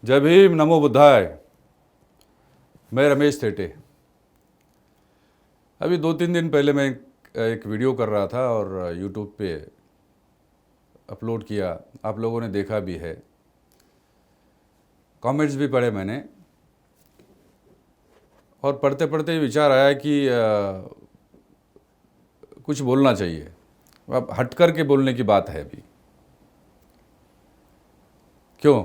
जय भीम, नमो बुद्धाय। मैं रमेश थेटे। अभी 2-3 दिन पहले मैं एक वीडियो कर रहा था और यूट्यूब पे अपलोड किया। आप लोगों ने देखा भी है, कमेंट्स भी पढ़े मैंने, और पढ़ते पढ़ते विचार आया कि कुछ बोलना चाहिए। अब हट कर के बोलने की बात है अभी। क्यों?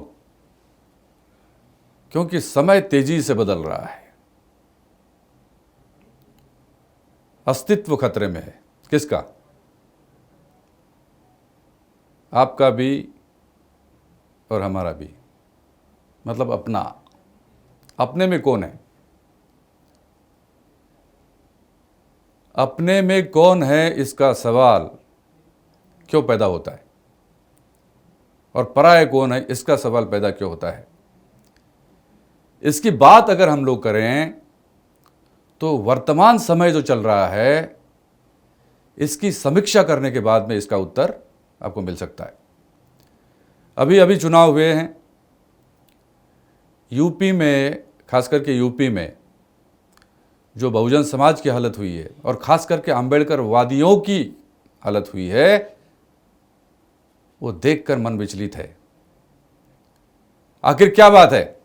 क्योंकि समय तेजी से बदल रहा है, अस्तित्व खतरे में है। किसका? आपका भी और हमारा भी। मतलब अपने में कौन है? अपने में कौन है, इसका सवाल क्यों पैदा होता है, और पराये कौन है, इसका सवाल पैदा क्यों होता है। इसकी बात अगर हम लोग करें तो वर्तमान समय जो चल रहा है, इसकी समीक्षा करने के बाद में इसका उत्तर आपको मिल सकता है। अभी अभी चुनाव हुए हैं यूपी में, खास करके यूपी में जो बहुजन समाज की हालत हुई है और खास करके अंबेडकर वादियों की हालत हुई है, वो देखकर मन विचलित है। आखिर क्या बात है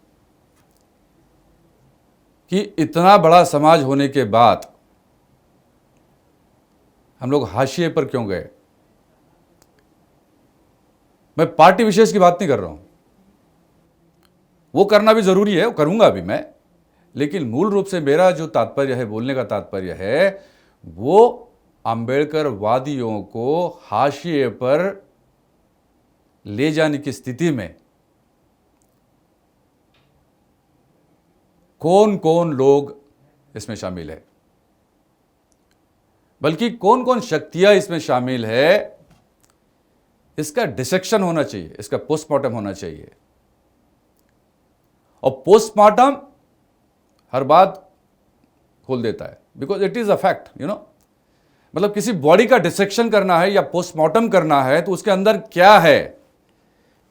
कि इतना बड़ा समाज होने के बाद हम लोग हाशिए पर क्यों गए? मैं पार्टी विशेष की बात नहीं कर रहा हूं, वो करना भी जरूरी है, वो करूंगा भी मैं, लेकिन मूल रूप से मेरा जो तात्पर्य है, बोलने का तात्पर्य है, वो अंबेडकर वादियों को हाशिए पर ले जाने की स्थिति में कौन कौन लोग इसमें शामिल है, बल्कि कौन कौन शक्तियां इसमें शामिल है, इसका डिसेक्शन होना चाहिए, इसका पोस्टमार्टम होना चाहिए। और पोस्टमार्टम हर बात खोल देता है, because it is a fact, मतलब किसी बॉडी का डिसेक्शन करना है या पोस्टमार्टम करना है तो उसके अंदर क्या है,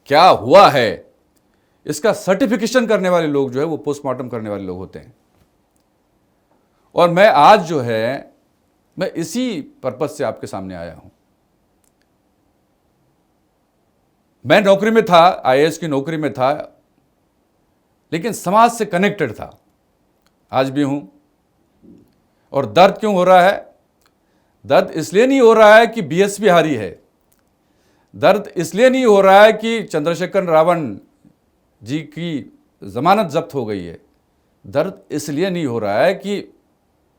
क्या हुआ है, इसका सर्टिफिकेशन करने वाले लोग जो है वो पोस्टमार्टम करने वाले लोग होते हैं। और मैं आज जो है, मैं इसी पर्पज से आपके सामने आया हूं। मैं नौकरी में था, आईएएस की नौकरी में था, लेकिन समाज से कनेक्टेड था, आज भी हूं। और दर्द क्यों हो रहा है? दर्द इसलिए नहीं हो रहा है कि बीएसपी हारी है, दर्द इसलिए नहीं हो रहा है कि चंद्रशेखर रावण जी की जमानत जब्त हो गई है, दर्द इसलिए नहीं हो रहा है कि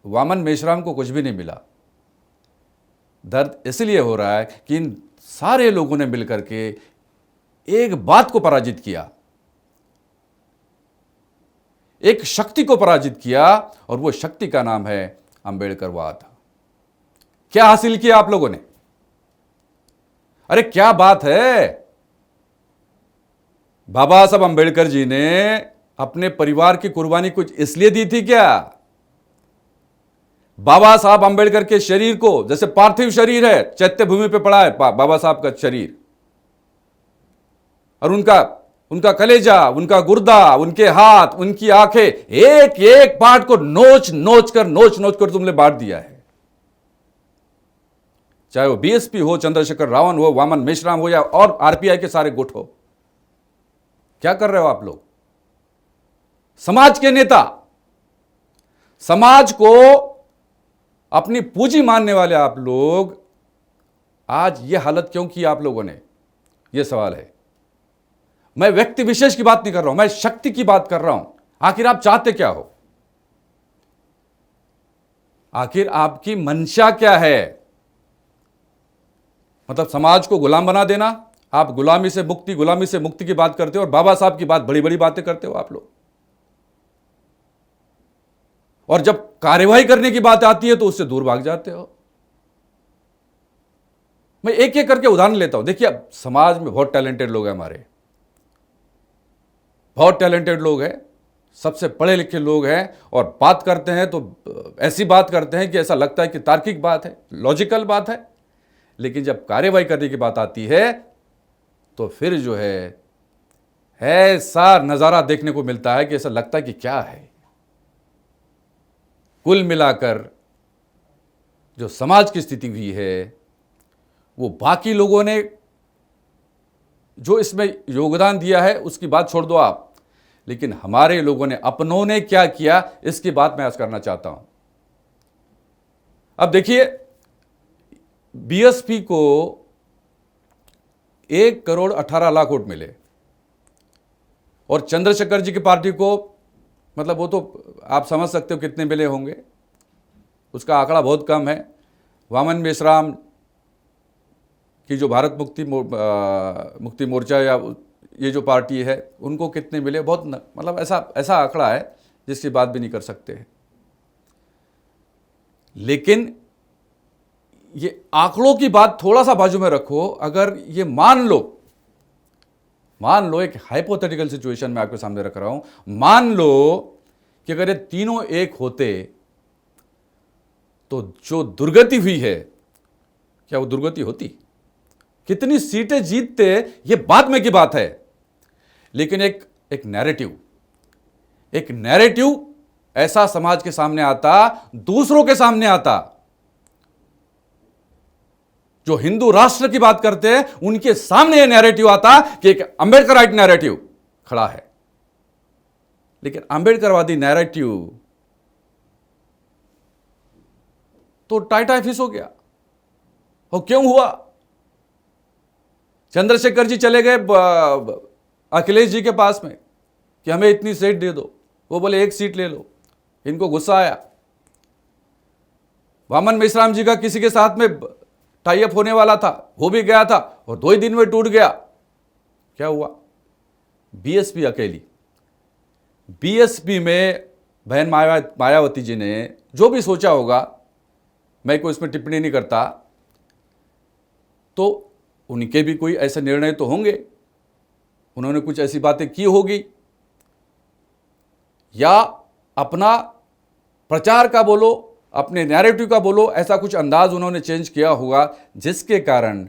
वामन मेश्राम को कुछ भी नहीं मिला। दर्द इसलिए हो रहा है कि इन सारे लोगों ने मिलकर के एक बात को पराजित किया, एक शक्ति को पराजित किया, और वो शक्ति का नाम है अंबेडकरवाद। क्या हासिल किया आप लोगों ने? अरे क्या बात है! बाबा साहब अंबेडकर जी ने अपने परिवार की कुर्बानी कुछ इसलिए दी थी क्या? बाबा साहब अंबेडकर के शरीर को, जैसे पार्थिव शरीर है, चैत्य भूमि पे पड़ा है बाबा साहब का शरीर, और उनका कलेजा, उनका गुर्दा, उनके हाथ, उनकी आंखें, एक एक पार्ट को नोच नोच कर तुमने बांट दिया है। चाहे वो बीएसपी हो, चंद्रशेखर रावण हो, वामन मेश्राम हो, या और आरपीआई के सारे गुट हो। क्या कर रहे हो आप लोग? समाज के नेता, समाज को अपनी पूंजी मानने वाले आप लोग, आज यह हालत क्यों की आप लोगों ने? यह सवाल है। मैं व्यक्ति विशेष की बात नहीं कर रहा हूं, मैं शक्ति की बात कर रहा हूं। आखिर आप चाहते क्या हो? आखिर आपकी मंशा क्या है? मतलब समाज को गुलाम बना देना? आप गुलामी से मुक्ति की बात करते हो, और बाबा साहब की बात, बड़ी बड़ी बातें करते हो आप लोग, और जब कार्यवाही करने की बात आती है तो उससे दूर भाग जाते हो। मैं एक एक करके उदाहरण लेता हूं। देखिए, अब समाज में बहुत टैलेंटेड लोग हैं, हमारे बहुत टैलेंटेड लोग हैं, सबसे पढ़े लिखे लोग हैं, और बात करते हैं तो ऐसी बात करते हैं कि ऐसा लगता है कि तार्किक बात है, लॉजिकल बात है। लेकिन जब कार्यवाही करने की बात आती है तो फिर जो है ऐसा नज़ारा देखने को मिलता है कि ऐसा लगता है कि क्या है। कुल मिलाकर जो समाज की स्थिति हुई है, वो बाकी लोगों ने जो इसमें योगदान दिया है उसकी बात छोड़ दो आप, लेकिन हमारे लोगों ने, अपनों ने क्या किया, इसकी बात मैं आज करना चाहता हूं। अब देखिए, बीएसपी को 1,18,00,000 वोट मिले और चंद्रशेखर जी की पार्टी को, मतलब वो तो आप समझ सकते हो कितने मिले होंगे, उसका आंकड़ा बहुत कम है। वामन मेश्राम की जो भारत मुक्ति मोर्चा या ये जो पार्टी है, उनको कितने मिले, बहुत मतलब ऐसा आंकड़ा है जिसकी बात भी नहीं कर सकते हैं। लेकिन ये आंकड़ों की बात थोड़ा सा बाजू में रखो। अगर ये मान लो एक हाइपोथेटिकल सिचुएशन में आपके सामने रख रहा हूं, मान लो कि अगर ये तीनों एक होते तो जो दुर्गति हुई है, क्या वो दुर्गति होती? कितनी सीटें जीतते, ये बाद में की बात है। लेकिन एक नैरेटिव ऐसा समाज के सामने आता, दूसरों के सामने आता, जो हिंदू राष्ट्र की बात करते हैं उनके सामने यह नैरेटिव आता कि एक अंबेडकराइट नैरेटिव खड़ा है। लेकिन अंबेडकरवादी नैरेटिव तो टाइटा फिस हो गया। और क्यों हुआ? चंद्रशेखर जी चले गए अखिलेश जी के पास में कि हमें इतनी सीट दे दो, वो बोले 1 सीट ले लो, इनको गुस्सा आया। वामन मेश्राम जी का किसी के साथ में टाई अप होने वाला था, वो भी गया था और 2 ही दिन में टूट गया। क्या हुआ? बीएसपी अकेली, बीएसपी में बहन मायावती जी ने जो भी सोचा होगा, मैं कोई इसमें टिप्पणी नहीं करता, तो उनके भी कोई ऐसे निर्णय तो होंगे, उन्होंने कुछ ऐसी बातें की होगी, या अपना प्रचार का बोलो, अपने नैरेटिव का बोलो, ऐसा कुछ अंदाज उन्होंने चेंज किया होगा जिसके कारण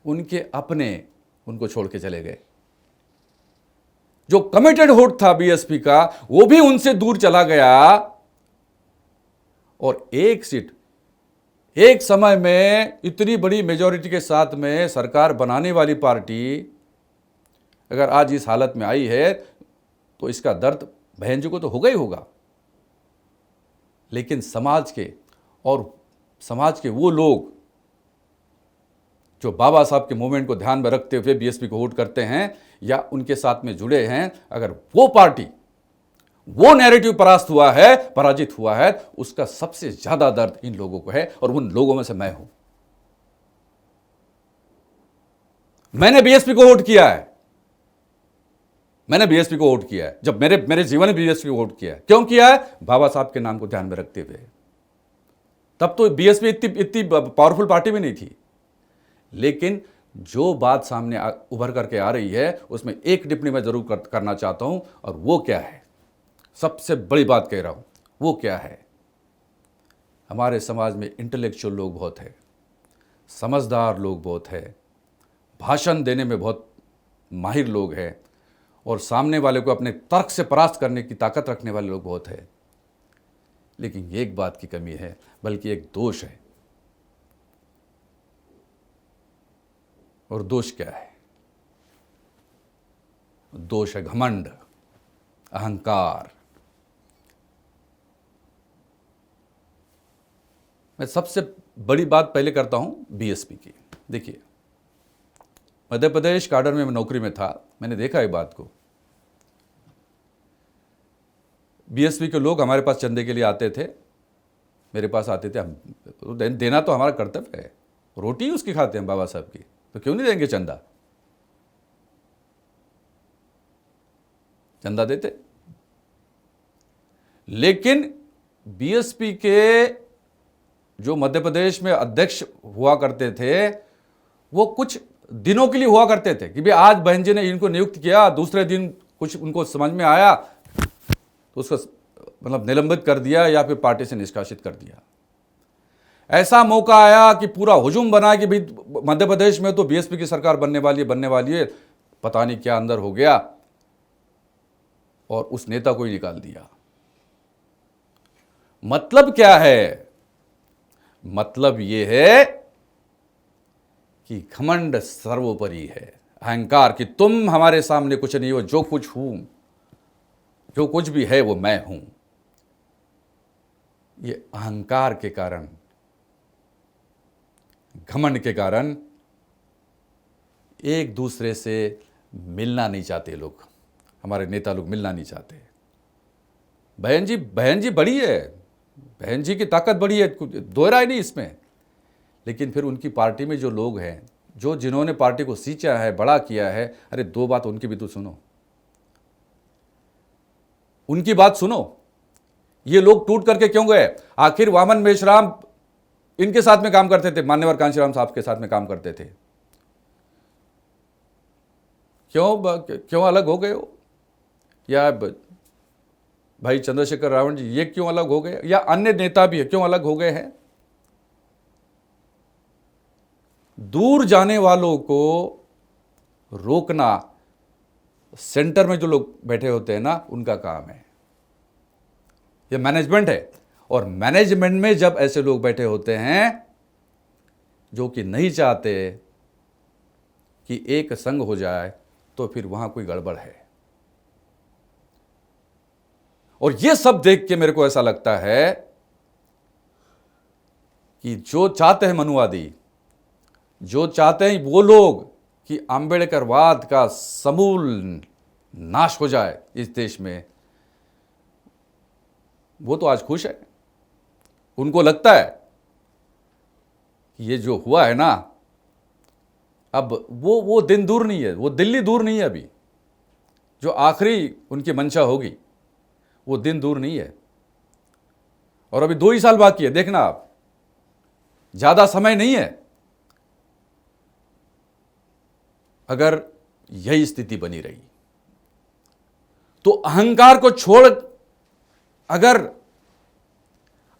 उनके अपने उनको छोड़ के चले गए। जो कमिटेड वोट था बीएसपी का, वो भी उनसे दूर चला गया। और एक सीट, एक समय में इतनी बड़ी मेजॉरिटी के साथ में सरकार बनाने वाली पार्टी अगर आज इस हालत में आई है, तो इसका दर्द बहन जी को तो होगा ही होगा। लेकिन समाज के वो लोग जो बाबा साहब के मूवमेंट को ध्यान में रखते हुए बीएसपी को वोट करते हैं या उनके साथ में जुड़े हैं, अगर वो पार्टी, वो नैरेटिव पराजित हुआ है, उसका सबसे ज्यादा दर्द इन लोगों को है और उन लोगों में से मैं हूं। मैंने बीएसपी को वोट किया है, जब मेरे जीवन में बीएसपी को वोट किया है। क्यों किया है? बाबा साहब के नाम को ध्यान में रखते हुए। तब तो बीएसपी इतनी पावरफुल पार्टी भी नहीं थी। लेकिन जो बात सामने उभर करके आ रही है, उसमें एक टिप्पणी मैं जरूर करना चाहता हूं, और वो क्या है, सबसे बड़ी बात कह रहा हूं, वो क्या है? हमारे समाज में इंटेलेक्चुअल लोग बहुत हैं, समझदार लोग बहुत हैं, भाषण देने में बहुत माहिर लोग हैं, और सामने वाले को अपने तर्क से परास्त करने की ताकत रखने वाले लोग बहुत हैं। लेकिन एक बात की कमी है, बल्कि एक दोष है। और दोष क्या है? दोष है घमंड, अहंकार। मैं सबसे बड़ी बात पहले करता हूं बीएसपी की। देखिए, मध्य प्रदेश काडर में मैं नौकरी में था, मैंने देखा एक बात को। बीएसपी के लोग हमारे पास चंदे के लिए आते थे, मेरे पास आते थे, हम देना तो हमारा कर्तव्य है, रोटी ही उसकी खाते हैं बाबा साहब की, तो क्यों नहीं देंगे चंदा? चंदा देते। लेकिन बीएसपी के जो मध्य प्रदेश में अध्यक्ष हुआ करते थे, वो कुछ दिनों के लिए हुआ करते थे कि भाई आज बहन जी ने इनको नियुक्त किया, दूसरे दिन कुछ उनको समझ में आया तो उसको मतलब निलंबित कर दिया या फिर पार्टी से निष्कासित कर दिया। ऐसा मौका आया कि पूरा हुजूम बना कि भाई मध्य प्रदेश में तो बीएसपी की सरकार बनने वाली है, पता नहीं क्या अंदर हो गया, और उस नेता को ही निकाल दिया। मतलब क्या है? मतलब यह है कि घमंड सर्वोपरि है, अहंकार कि तुम हमारे सामने कुछ नहीं हो, जो कुछ हूं, जो कुछ भी है वो मैं हूं। ये अहंकार के कारण, घमंड के कारण एक दूसरे से मिलना नहीं चाहते लोग। हमारे नेता लोग मिलना नहीं चाहते। बहन जी बड़ी है, बहन जी की ताकत बड़ी है, दो राय नहीं इसमें। लेकिन फिर उनकी पार्टी में जो लोग हैं, जिन्होंने पार्टी को सींचा है, बड़ा किया है, अरे दो बात उनकी भी तो सुनो, उनकी बात सुनो। ये लोग टूट करके क्यों गए? आखिर वामन मेश्राम इनके साथ में काम करते थे, मान्यवर कांशीराम साहब के साथ में काम करते थे। क्यों अलग हो गए हो? या भाई चंद्रशेखर रावण जी ये क्यों अलग हो गए? या अन्य नेता भी है, क्यों अलग हो गए हैं? दूर जाने वालों को रोकना सेंटर में जो लोग बैठे होते हैं ना, उनका काम है। ये मैनेजमेंट है। और मैनेजमेंट में जब ऐसे लोग बैठे होते हैं जो कि नहीं चाहते कि एक संग हो जाए, तो फिर वहां कोई गड़बड़ है। और ये सब देख के मेरे को ऐसा लगता है कि जो चाहते हैं मनुवादी, जो चाहते हैं वो लोग कि आंबेडकरवाद का समूल नाश हो जाए इस देश में, वो तो आज खुश है। उनको लगता है कि ये जो हुआ है ना, अब वो दिन दूर नहीं है, वो दिल्ली दूर नहीं है। अभी जो आखिरी उनकी मंशा होगी वो दिन दूर नहीं है। और अभी 2 ही साल बाकी है, देखना आप, ज्यादा समय नहीं है। अगर यही स्थिति बनी रही तो अहंकार को छोड़ अगर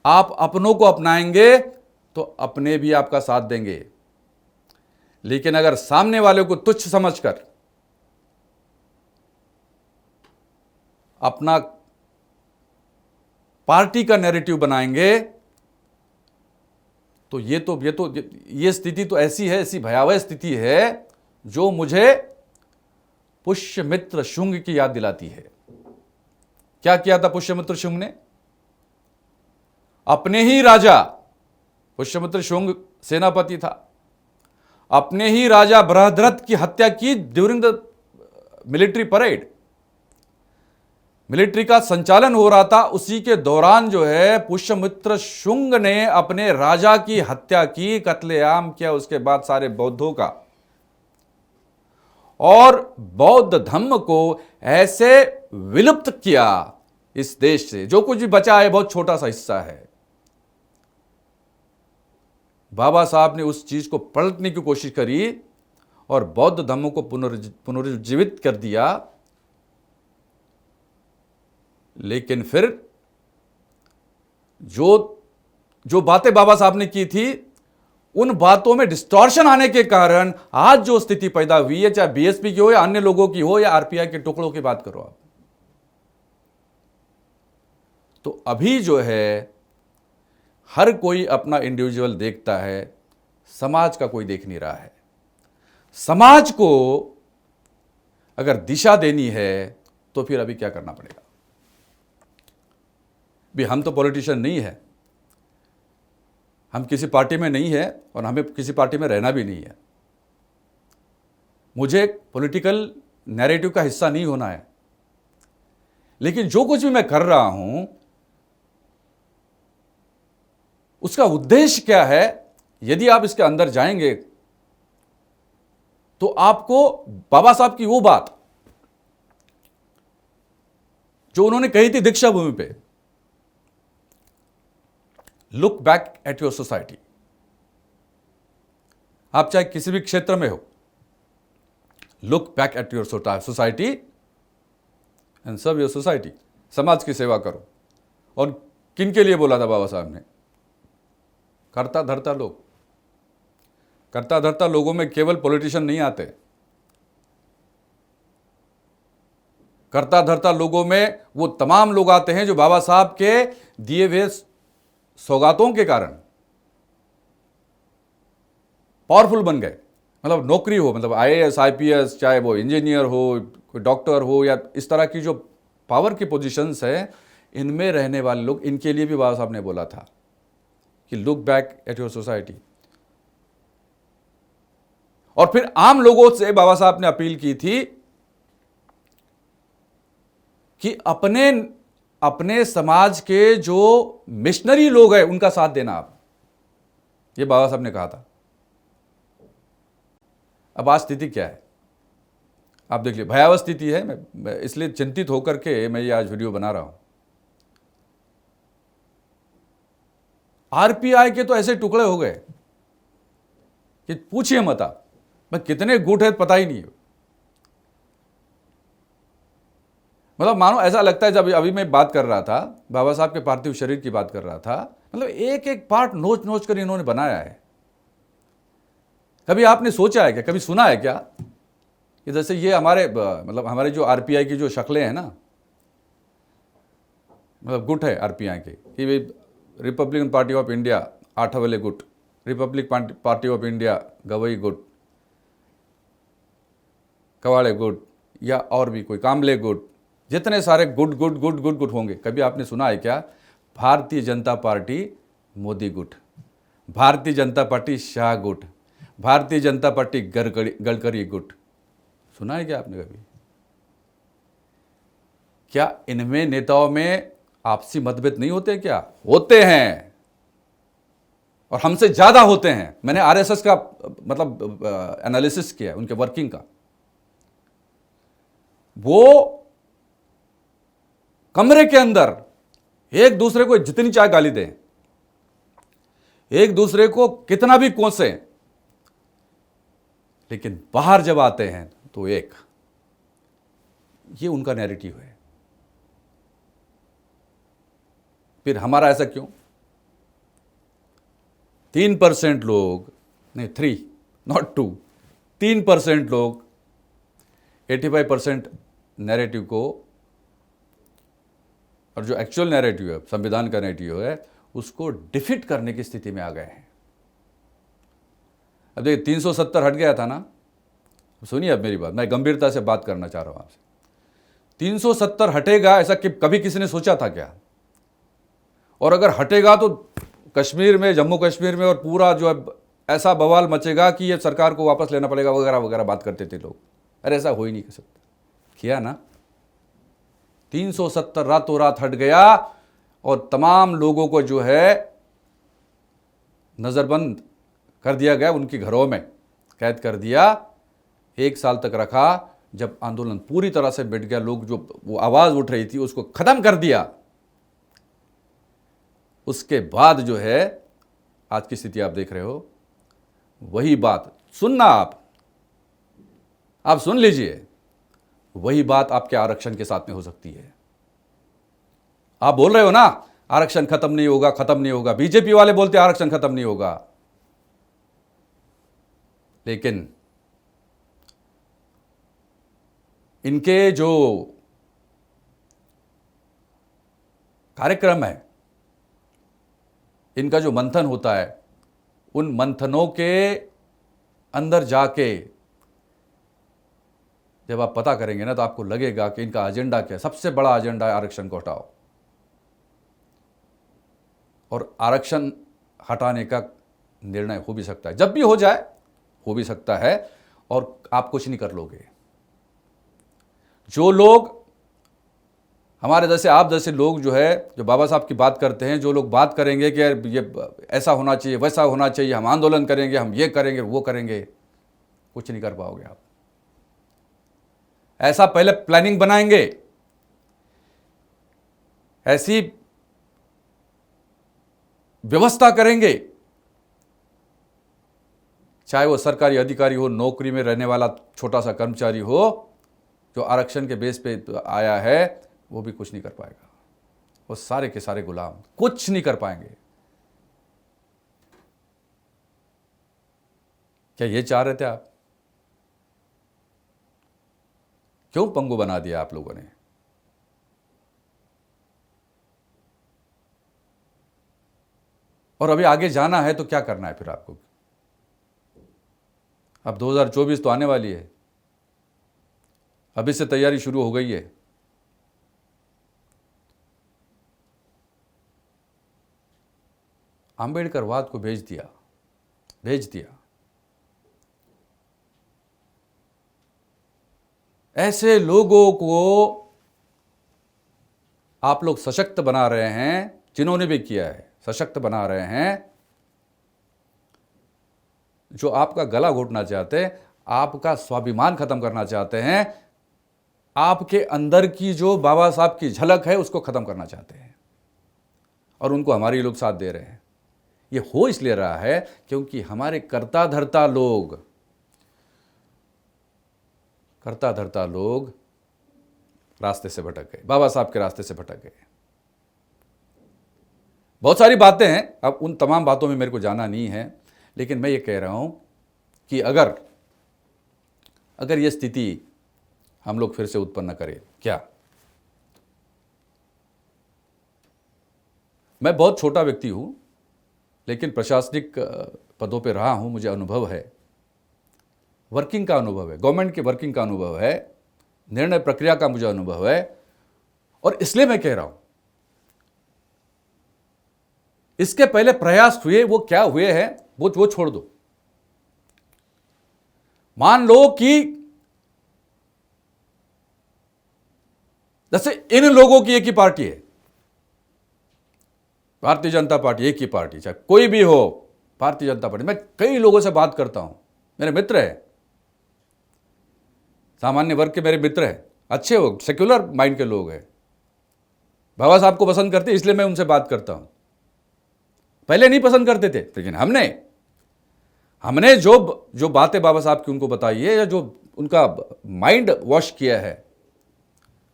आप अपनों को अपनाएंगे तो अपने भी आपका साथ देंगे। लेकिन अगर सामने वाले को तुच्छ समझकर अपना पार्टी का नैरेटिव बनाएंगे तो ये स्थिति तो ऐसी है, ऐसी भयावह स्थिति है जो मुझे पुष्यमित्र शुंग की याद दिलाती है। क्या किया था पुष्यमित्र शुंग ने? अपने ही राजा, पुष्यमित्र शुंग सेनापति था, अपने ही राजा बृहद्रथ की हत्या की during the military parade. Military का संचालन हो रहा था, उसी के दौरान जो है पुष्यमित्र शुंग ने अपने राजा की हत्या की, कत्लेआम किया उसके बाद सारे बौद्धों का, और बौद्ध धर्म को ऐसे विलुप्त किया इस देश से। जो कुछ भी बचा है बहुत छोटा सा हिस्सा है। बाबा साहब ने उस चीज को पलटने की कोशिश करी और बौद्ध धर्म को पुनर्जीवित कर दिया। लेकिन फिर जो बातें बाबा साहब ने की थी, उन बातों में डिस्टॉर्शन आने के कारण आज जो स्थिति पैदा हुई है, चाहे बीएसपी की हो या अन्य लोगों की हो या आरपीआई के टुकड़ों की बात करो आप, तो अभी जो है हर कोई अपना इंडिविजुअल देखता है, समाज का कोई देख नहीं रहा है। समाज को अगर दिशा देनी है तो फिर अभी क्या करना पड़ेगा? भी हम तो पॉलिटिशियन नहीं है, हम किसी पार्टी में नहीं है और हमें किसी पार्टी में रहना भी नहीं है। मुझे पॉलिटिकल नैरेटिव का हिस्सा नहीं होना है। लेकिन जो कुछ भी मैं कर रहा हूं उसका उद्देश्य क्या है, यदि आप इसके अंदर जाएंगे तो आपको बाबा साहब की वो बात जो उन्होंने कही थी दीक्षा भूमि पे, look back at your society. आप चाहे किसी भी क्षेत्र में हो, look back at your society and serve your society. समाज की सेवा करो। और किन के लिए बोला था बाबा साहब ने? करता धरता लोग। करता धरता लोगों में केवल पॉलिटिशियन नहीं आते, करता धरता लोगों में वो तमाम लोग आते हैं जो बाबा साहब के दिए हुए सौगातों के कारण पावरफुल बन गए। मतलब नौकरी हो, मतलब आईएएस आईपीएस, चाहे वो इंजीनियर हो, कोई डॉक्टर हो, या इस तरह की जो पावर की पोजीशंस है, इनमें रहने वाले लोग, इनके लिए भी बाबा साहब ने बोला था कि look back at your society. और फिर आम लोगों से बाबा साहब ने अपील की थी कि अपने समाज के जो मिशनरी लोग हैं उनका साथ देना आप, ये बाबा साहब ने कहा था। अब आज स्थिति क्या है आप देख लीजिए, भयावह स्थिति है। मैं इसलिए चिंतित होकर के मैं ये आज वीडियो बना रहा हूं। आरपीआई के तो ऐसे टुकड़े हो गए कि पूछिए मत आप, मैं कितने गुट है पता ही नहीं है। मतलब मानो ऐसा लगता है, जब अभी मैं बात कर रहा था, बाबा साहब के पार्थिव शरीर की बात कर रहा था, मतलब एक एक पार्ट नोच नोच कर इन्होंने बनाया है। कभी आपने सोचा है क्या, कभी सुना है क्या कि जैसे ये मतलब हमारे जो आरपीआई की जो शक्लें हैं ना, मतलब गुट है आरपीआई के, कि भाई Republican Party of India Athawale गुट, Republic Party of India Gavai गुट, कवाड़े गुट, या और भी कोई कामले गुट, जितने सारे गुट होंगे। कभी आपने सुना है क्या भारतीय जनता पार्टी मोदी गुट, भारतीय जनता पार्टी शाह गुट, भारतीय जनता पार्टी गडकरी गुट? सुना है क्या आपने कभी? क्या इनमें नेताओं में आपसी मतभेद नहीं होते क्या? होते हैं, और हमसे ज्यादा होते हैं। मैंने आरएसएस का मतलब एनालिसिस किया उनके वर्किंग का। वो कमरे के अंदर एक दूसरे को जितनी चाहे गाली दें, एक दूसरे को कितना भी कोसें, लेकिन बाहर जब आते हैं तो ये उनका नैरेटिव है। फिर हमारा ऐसा क्यों? 3% लोग, नहीं 3 नॉट 2, 3% लोग 85% नैरेटिव को, और जो एक्चुअल नैरेटिव है, संविधान का नैरेटिव है, उसको डिफीट करने की स्थिति में आ गए हैं। अब देखिए 370 हट गया था ना, सुनिए अब मेरी बात, मैं गंभीरता से बात करना चाह रहा हूं आपसे। 370 हटेगा ऐसा कि कभी किसी ने सोचा था क्या? और अगर हटेगा तो कश्मीर में, जम्मू कश्मीर में, और पूरा जो है ऐसा बवाल मचेगा कि ये सरकार को वापस लेना पड़ेगा वगैरह वगैरह बात करते थे लोग। अरे ऐसा हो ही नहीं सकता, किया ना। 370 रातों रात हट गया, और तमाम लोगों को जो है नजरबंद कर दिया गया, उनके घरों में कैद कर दिया, 1 साल तक रखा। जब आंदोलन पूरी तरह से मिट गया, लोग जो वो आवाज उठ रही थी उसको खत्म कर दिया, उसके बाद जो है आज की स्थिति आप देख रहे हो। वही बात सुनना, आप सुन लीजिए, वही बात आपके आरक्षण के साथ में हो सकती है। आप बोल रहे हो ना आरक्षण खत्म नहीं होगा, खत्म नहीं होगा, बीजेपी वाले बोलते आरक्षण खत्म नहीं होगा, लेकिन इनके जो कार्यक्रम है, इनका जो मंथन होता है, उन मंथनों के अंदर जाके जब आप पता करेंगे ना, तो आपको लगेगा कि इनका एजेंडा क्या है। सबसे बड़ा एजेंडा है आरक्षण को हटाओ, और आरक्षण हटाने का निर्णय हो भी सकता है, जब भी हो जाए हो भी सकता है, और आप कुछ नहीं कर लोगे। जो लोग हमारे जैसे, आप जैसे लोग जो है, जो बाबा साहब की बात करते हैं, जो लोग बात करेंगे कि ये ऐसा होना चाहिए, वैसा होना चाहिए, हम आंदोलन करेंगे, हम ये करेंगे, वो करेंगे, कुछ नहीं कर पाओगे आप। ऐसा पहले प्लानिंग बनाएंगे, ऐसी व्यवस्था करेंगे, चाहे वो सरकारी अधिकारी हो, नौकरी में रहने वाला छोटा सा कर्मचारी हो, जो आरक्षण के बेस पे आया है, वो भी कुछ नहीं कर पाएगा। वो सारे के सारे गुलाम कुछ नहीं कर पाएंगे। क्या ये चाह रहे थे आप? क्यों पंगु बना दिया आप लोगों ने? और अभी आगे जाना है तो क्या करना है फिर आपको? अब 2024 तो आने वाली है, अभी से तैयारी शुरू हो गई है। अंबेडकरवाद को भेज दिया। ऐसे लोगों को आप लोग सशक्त बना रहे हैं, जिन्होंने भी किया है सशक्त बना रहे हैं, जो आपका गला घोटना चाहते हैं, आपका स्वाभिमान खत्म करना चाहते हैं, आपके अंदर की जो बाबा साहब की झलक है उसको खत्म करना चाहते हैं, और उनको हमारे लोग साथ दे रहे हैं। ये हो इसलिए रहा है क्योंकि हमारे करता धरता लोग रास्ते से भटक गए, बाबा साहब के रास्ते से भटक गए। बहुत सारी बातें हैं, अब उन तमाम बातों में मेरे को जाना नहीं है, लेकिन मैं ये कह रहा हूं कि अगर ये स्थिति हम लोग फिर से उत्पन्न करें, क्या? मैं बहुत छोटा व्यक्ति हूं, लेकिन प्रशासनिक पदों पे रहा हूं, मुझे अनुभव है, वर्किंग का अनुभव है, गवर्नमेंट के वर्किंग का अनुभव है, निर्णय प्रक्रिया का मुझे अनुभव है। और इसलिए मैं कह रहा हूं, इसके पहले प्रयास हुए, वो क्या हुए हैं वो छोड़ दो। मान लो कि जैसे इन लोगों की एक ही पार्टी है, भारतीय जनता पार्टी, एक ही पार्टी, चाहे कोई भी हो, भारतीय जनता पार्टी। मैं कई लोगों से बात करता हूं, मेरे मित्र हैं, सामान्य वर्ग के मेरे मित्र हैं, अच्छे हो, सेक्युलर माइंड के लोग हैं, बाबा साहब को पसंद करते, इसलिए मैं उनसे बात करता हूं। पहले नहीं पसंद करते थे, लेकिन हमने जो बातें बाबा साहब की उनको बताई है, या जो उनका माइंड वॉश किया है,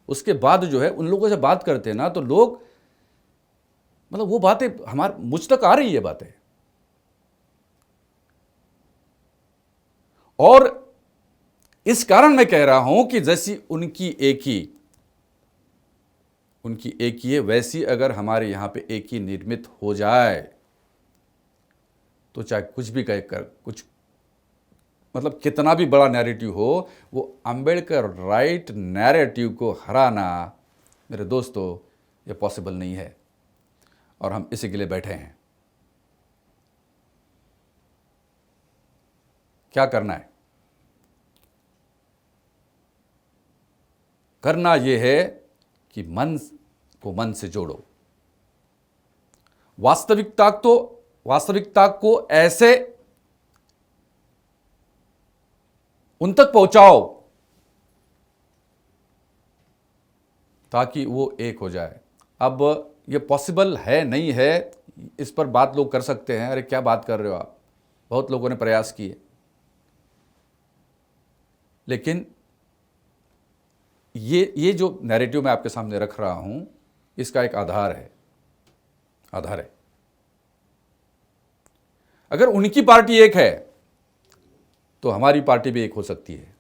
उसके बाद जो है उन लोगों से बात करते हैं ना, तो लोग मतलब वो बातें मुझ तक आ रही है बातें। और इस कारण मैं कह रहा हूं कि जैसी उनकी एक ही है, वैसी अगर हमारे यहां पे एक ही निर्मित हो जाए, तो चाहे कुछ भी कुछ मतलब कितना भी बड़ा नैरेटिव हो, वो अंबेडकर राइट नैरेटिव को हराना, मेरे दोस्तों, ये पॉसिबल नहीं है। और हम इसी के लिए बैठे हैं। क्या करना है? करना यह है कि मन को मन से जोड़ो, वास्तविकता को ऐसे उन तक पहुंचाओ ताकि वो एक हो जाए। अब ये पॉसिबल है नहीं है, इस पर बात लोग कर सकते हैं, अरे क्या बात कर रहे हो आप, बहुत लोगों ने प्रयास किए, लेकिन ये जो नैरेटिव मैं आपके सामने रख रहा हूं, इसका एक आधार है। अगर उनकी पार्टी एक है तो हमारी पार्टी भी एक हो सकती है।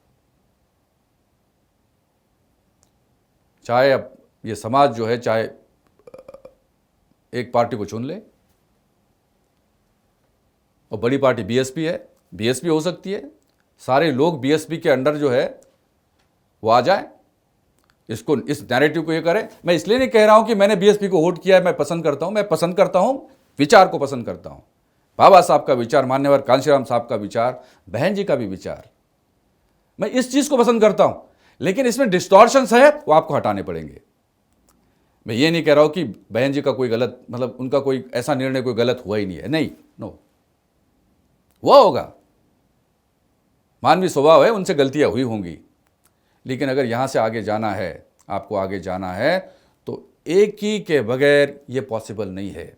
चाहे अब ये समाज जो है, चाहे एक पार्टी को चुन ले, और बड़ी पार्टी बीएसपी है, बीएसपी हो सकती है, सारे लोग बीएसपी के अंडर जो है वो आ जाए, इस नैरेटिव को ये करें। मैं इसलिए नहीं कह रहा हूं कि मैंने बीएसपी को वोट किया है, मैं पसंद करता हूं, विचार को पसंद करता हूं, बाबा साहब का विचार, मान्यवर कांशीराम साहब का विचार, बहन जी का भी विचार, मैं इस चीज को पसंद करता हूं, लेकिन इसमें डिस्टॉर्शंस है, वो आपको हटाने पड़ेंगे। मैं ये नहीं कह रहा हूं कि बहन जी का कोई गलत, मतलब उनका कोई ऐसा निर्णय कोई गलत हुआ ही नहीं है, नहीं, नो, वो होगा, मानवीय स्वभाव है, उनसे गलतियां हुई होंगी, लेकिन अगर यहां से आगे जाना है, आपको आगे जाना है, तो एक ही के बगैर ये पॉसिबल नहीं है।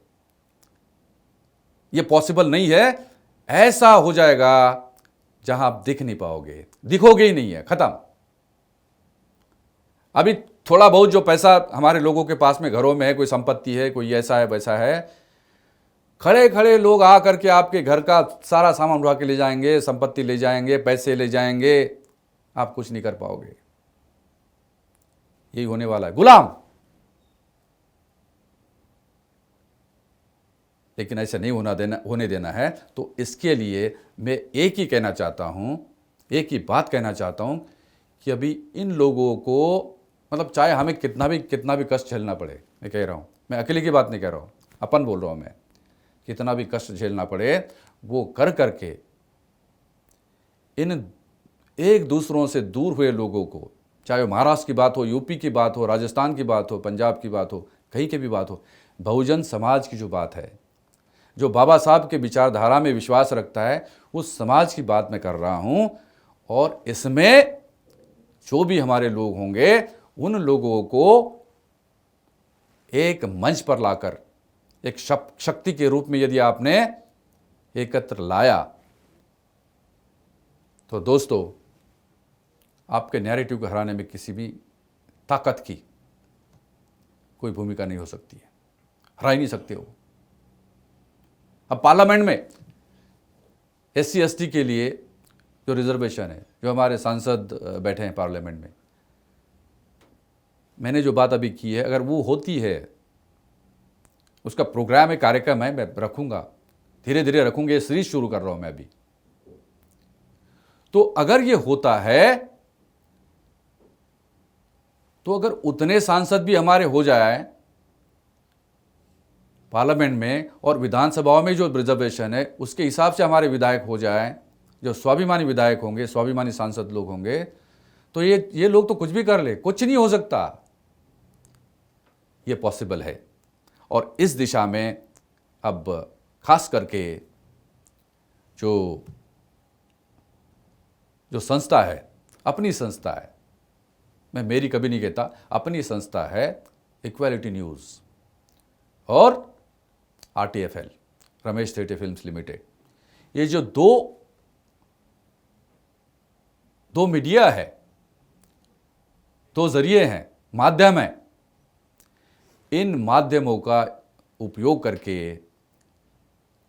ये पॉसिबल नहीं है, ऐसा हो जाएगा जहां आप दिख नहीं पाओगे, दिखोगे ही नहीं है, खत्म। अभी थोड़ा बहुत जो पैसा हमारे लोगों के पास में घरों में है, कोई संपत्ति है, कोई ऐसा है वैसा है, खड़े खड़े लोग आ करके आपके घर का सारा सामान उठा के ले जाएंगे, संपत्ति ले जाएंगे, पैसे ले जाएंगे, आप कुछ नहीं कर पाओगे। यही होने वाला है, गुलाम। लेकिन ऐसा नहीं होने देना है। तो इसके लिए मैं एक ही कहना चाहता हूँ, एक ही बात कहना चाहता हूँ कि अभी इन लोगों को, मतलब चाहे हमें कितना भी कष्ट झेलना पड़े, मैं कह रहा हूँ, मैं अकेले की बात नहीं कह रहा हूँ, अपन बोल रहा हूँ मैं, कितना भी कष्ट झेलना पड़े वो कर करके इन एक दूसरों से दूर हुए लोगों को, चाहे महाराष्ट्र की बात हो, यूपी की बात हो, राजस्थान की बात हो, पंजाब की बात हो, कहीं की भी बात हो, बहुजन समाज की जो बात है, जो बाबा साहब के विचारधारा में विश्वास रखता है, उस समाज की बात मैं कर रहा हूँ। और इसमें जो भी हमारे लोग होंगे उन लोगों को एक मंच पर लाकर एक शक्ति के रूप में यदि आपने एकत्र लाया तो दोस्तों, आपके नैरेटिव को हराने में किसी भी ताकत की कोई भूमिका नहीं हो सकती है, हरा ही नहीं सकते हो। अब पार्लियामेंट में SC ST के लिए जो रिजर्वेशन है, जो हमारे सांसद बैठे हैं पार्लियामेंट में, मैंने जो बात अभी की है, अगर वो होती है, उसका प्रोग्राम है, कार्यक्रम है, मैं रखूंगा, धीरे धीरे रखूंगा, ये सीरीज शुरू कर रहा हूं मैं अभी। तो अगर ये होता है, तो अगर उतने सांसद भी हमारे हो जाए पार्लियामेंट में और विधानसभाओं में जो रिजर्वेशन है उसके हिसाब से हमारे विधायक हो जाए, जो स्वाभिमानी विधायक होंगे, स्वाभिमानी सांसद लोग होंगे, तो ये लोग तो कुछ भी कर ले, कुछ नहीं हो सकता। ये पॉसिबल है। और इस दिशा में अब खास करके जो संस्था है, अपनी संस्था है, मैं मेरी कभी नहीं कहता, अपनी संस्था है इक्वालिटी न्यूज़ और RTFL, Ramesh theatre films limited, ये जो दो मीडिया है, दो जरिए हैं, माध्यम है, इन माध्यमों का उपयोग करके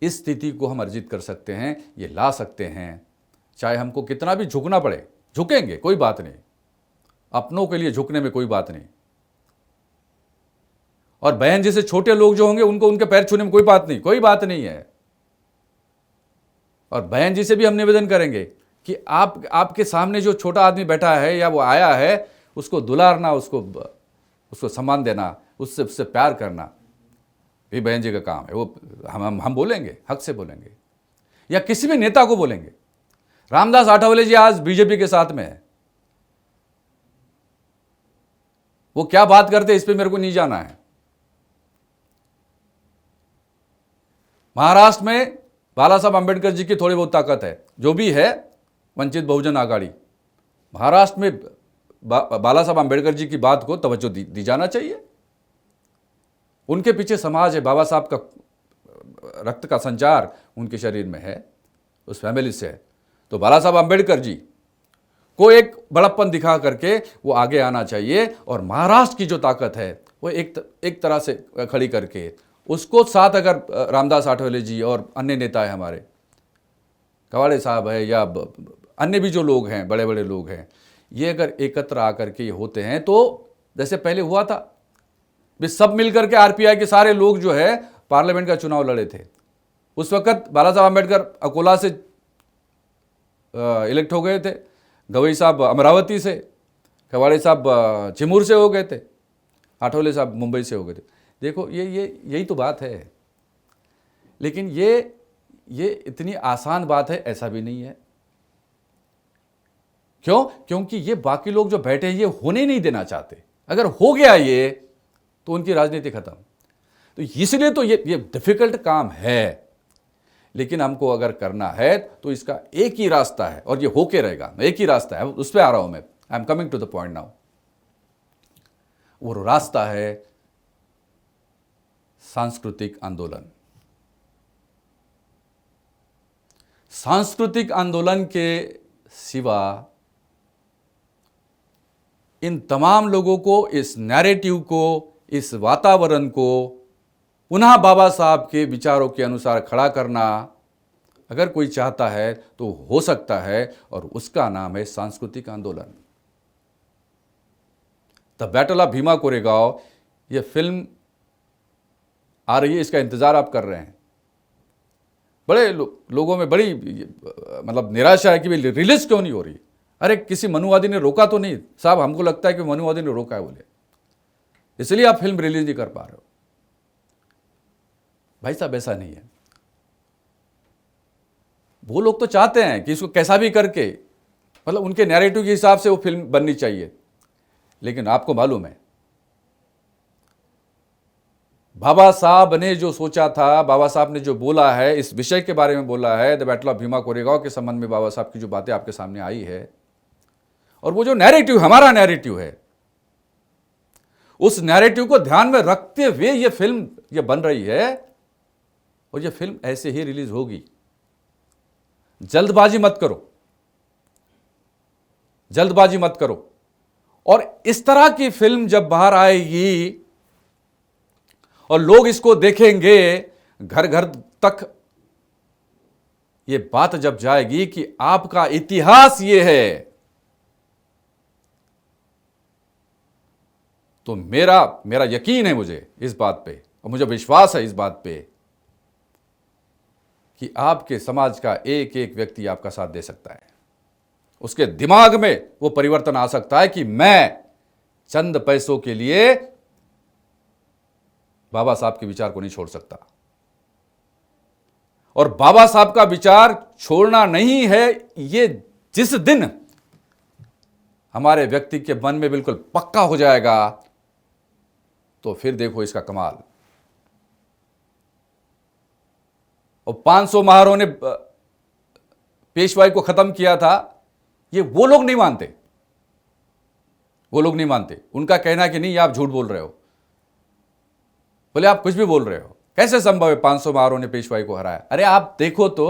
इस स्थिति को हम अर्जित कर सकते हैं, ये ला सकते हैं। चाहे हमको कितना भी झुकना पड़े, झुकेंगे, कोई बात नहीं, अपनों के लिए झुकने में कोई बात नहीं। और बहन जैसे छोटे लोग जो होंगे उनको उनके पैर छूने में कोई बात नहीं, कोई बात नहीं है। और बहन जी से भी हम निवेदन करेंगे कि आपके सामने जो छोटा आदमी बैठा है या वो आया है, उसको दुलारना, उसको सम्मान देना, उससे प्यार करना, ये बहन जी का काम है। वो हम बोलेंगे, हक से बोलेंगे, या किसी भी नेता को बोलेंगे। रामदास आठवले जी आज बीजेपी के साथ में है, वो क्या बात करते इस पे मेरे को नहीं जाना है। महाराष्ट्र में बाला साहब अंबेडकर जी की थोड़ी बहुत ताकत है, जो भी है वंचित बहुजन आघाड़ी, महाराष्ट्र में बाला साहब अंबेडकर जी की बात को तवज्जो दी जाना चाहिए। उनके पीछे समाज है, बाबा साहब का रक्त का संचार उनके शरीर में है, उस फैमिली से है। तो बाला साहब अंबेडकर जी को एक बड़प्पन दिखा करके वो आगे आना चाहिए। और महाराष्ट्र की जो ताकत है वो एक तरह से खड़ी करके उसको साथ, अगर रामदास आठवले जी और अन्य नेता है हमारे, कवाड़े साहब है या अन्य भी जो लोग हैं, बड़े बड़े लोग हैं, ये अगर एकत्र आकर के ये होते हैं, तो जैसे पहले हुआ था, वे सब मिलकर के RPI के सारे लोग जो है पार्लियामेंट का चुनाव लड़े थे। उस वक्त बाला साहब अंबेडकर अकोला से इलेक्ट हो गए थे, गवई साहब अमरावती से, कवाड़े साहब चिमूर से हो गए थे, आठवले साहब मुंबई से हो गए थे। देखो यही तो बात है। लेकिन ये इतनी आसान बात है ऐसा भी नहीं है। क्यों? क्योंकि ये बाकी लोग जो बैठे हैं ये होने नहीं देना चाहते। अगर हो गया ये तो उनकी राजनीति खत्म। तो इसलिए तो ये डिफिकल्ट काम है, लेकिन हमको अगर करना है तो इसका एक ही रास्ता है और ये होके रहेगा। एक ही रास्ता है, उस पर आ रहा हूं मैं। I am coming to the point now. वो रास्ता है सांस्कृतिक आंदोलन। सांस्कृतिक आंदोलन के सिवा इन तमाम लोगों को, इस नैरेटिव को, इस वातावरण को पुनः बाबा साहब के विचारों के अनुसार खड़ा करना अगर कोई चाहता है तो हो सकता है, और उसका नाम है सांस्कृतिक आंदोलन। The battle of Bhima Koregaon, ये फिल्म आ रही है, इसका इंतजार आप कर रहे हैं। बड़े लोगों में बड़ी मतलब निराशा है कि भाई रिलीज क्यों नहीं हो रही। अरे किसी मनुवादी ने रोका तो नहीं साहब, हमको लगता है कि मनुवादी ने रोका है बोले, इसलिए आप फिल्म रिलीज नहीं कर पा रहे हो। भाई साहब ऐसा नहीं है। वो लोग तो चाहते हैं कि इसको कैसा भी करके, मतलब उनके नैरेटिव के हिसाब से वो फिल्म बननी चाहिए। लेकिन आपको मालूम है बाबा साहब ने जो सोचा था, बाबा साहब ने जो बोला है, इस विषय के बारे में बोला है, the battle of Bhima Koregaon के संबंध में बाबा साहब की जो बातें आपके सामने आई है, और वो जो नैरेटिव हमारा नैरेटिव है, उस नैरेटिव को ध्यान में रखते हुए ये फिल्म ये बन रही है, और ये फिल्म ऐसे ही रिलीज होगी। जल्दबाजी मत करो, जल्दबाजी मत करो। और इस तरह की फिल्म जब बाहर आएगी और लोग इसको देखेंगे, घर घर तक ये बात जब जाएगी कि आपका इतिहास ये है, तो मेरा यकीन है मुझे इस बात पे, और मुझे विश्वास है इस बात पे कि आपके समाज का एक एक व्यक्ति आपका साथ दे सकता है। उसके दिमाग में वो परिवर्तन आ सकता है कि मैं चंद पैसों के लिए बाबा साहब के विचार को नहीं छोड़ सकता। और बाबा साहब का विचार छोड़ना नहीं है, ये जिस दिन हमारे व्यक्ति के मन में बिल्कुल पक्का हो जाएगा, तो फिर देखो इसका कमाल। और 500 महारों ने पेशवाई को खत्म किया था, ये वो लोग नहीं मानते, वो लोग नहीं मानते। उनका कहना है कि नहीं आप झूठ बोल रहे हो, बोले आप कुछ भी बोल रहे हो, कैसे संभव है 500 महारों ने पेशवाई को हराया। अरे आप देखो तो,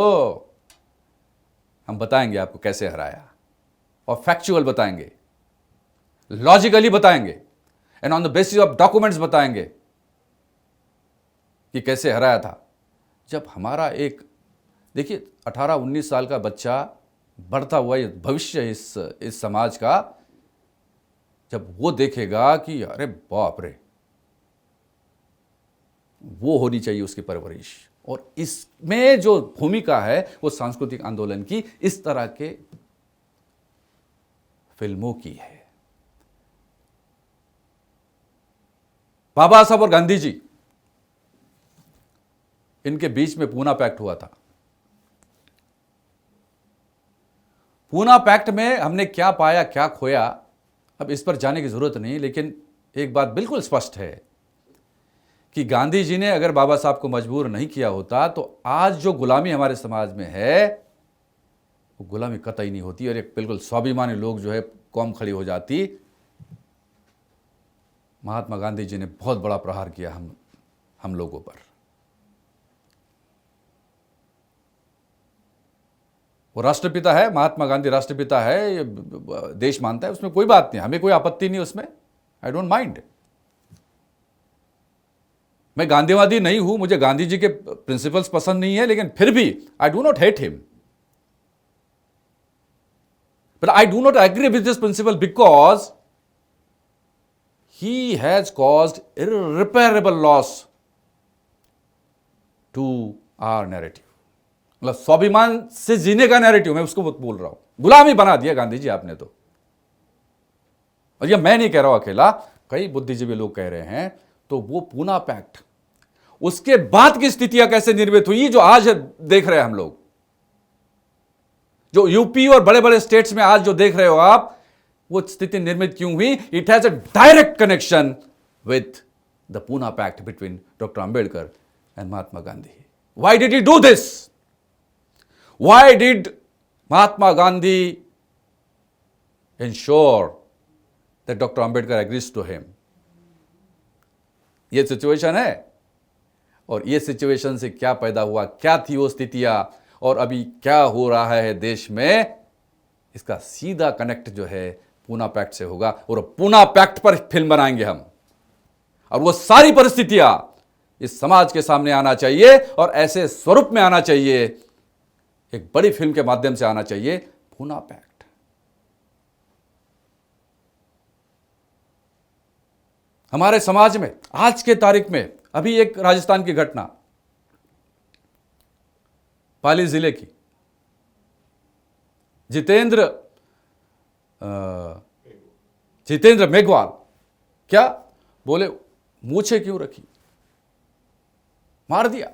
हम बताएंगे आपको कैसे हराया, और फैक्चुअल बताएंगे, लॉजिकली बताएंगे, and on the basis of documents बताएंगे कि कैसे हराया था। जब हमारा एक देखिए 18-19 साल का बच्चा बढ़ता हुआ ये भविष्य इस समाज का, जब वो देखेगा कि अरे बाप रे, वो होनी चाहिए उसकी परवरिश, और इसमें जो भूमिका है वो सांस्कृतिक आंदोलन की, इस तरह के फिल्मों की है। बाबा साहब और गांधी जी, इनके बीच में पूना पैक्ट हुआ था। पूना पैक्ट में हमने क्या पाया क्या खोया, अब इस पर जाने की जरूरत नहीं, लेकिन एक बात बिल्कुल स्पष्ट है कि गांधी जी ने अगर बाबा साहब को मजबूर नहीं किया होता, तो आज जो गुलामी हमारे समाज में है, वो गुलामी कतई नहीं होती, और एक बिल्कुल स्वाभिमानी लोग जो है कौम खड़ी हो जाती। महात्मा गांधी जी ने बहुत बड़ा प्रहार किया हम लोगों पर। वो राष्ट्रपिता है, महात्मा गांधी राष्ट्रपिता है, ये देश मानता है, उसमें कोई बात नहीं, हमें कोई आपत्ति नहीं उसमें, आई डोंट माइंड। मैं गांधीवादी नहीं हूं, मुझे गांधी जी के प्रिंसिपल्स पसंद नहीं है, लेकिन फिर भी I do not hate him, but I do not agree with this principle because he has caused irreparable loss to our narrative. मतलब स्वाभिमान से जीने का नैरेटिव, मैं उसको बोल रहा हूं, गुलामी बना दिया गांधी जी आपने तो। और ये मैं नहीं कह रहा हूं अकेला, कई बुद्धिजीवी लोग कह रहे हैं। तो वो पूना पैक्ट, उसके बाद की स्थितियां कैसे निर्मित हुई, जो आज देख रहे हैं हम लोग, जो यूपी और बड़े बड़े स्टेट्स में आज जो देख रहे हो आप, वो स्थिति निर्मित क्यों हुई? It has a direct connection with the Poona pact between doctor Ambedkar and Mahatma Gandhi. Why did he do this? Why did Mahatma Gandhi ensure that Dr. Ambedkar agrees to him? ये सिचुएशन है, और ये सिचुएशन से क्या पैदा हुआ, क्या थी वो स्थितियां, और अभी क्या हो रहा है देश में, इसका सीधा कनेक्ट जो है पूना पैक्ट से होगा। और पूना पैक्ट पर फिल्म बनाएंगे हम, और वो सारी परिस्थितियां इस समाज के सामने आना चाहिए, और ऐसे स्वरूप में आना चाहिए, एक बड़ी फिल्म के माध्यम से आना चाहिए। पूना पैक्ट हमारे समाज में आज के तारीख में, अभी एक राजस्थान की घटना, पाली जिले की, जितेंद्र मेघवाल, क्या बोले, मूछे क्यों रखी, मार दिया।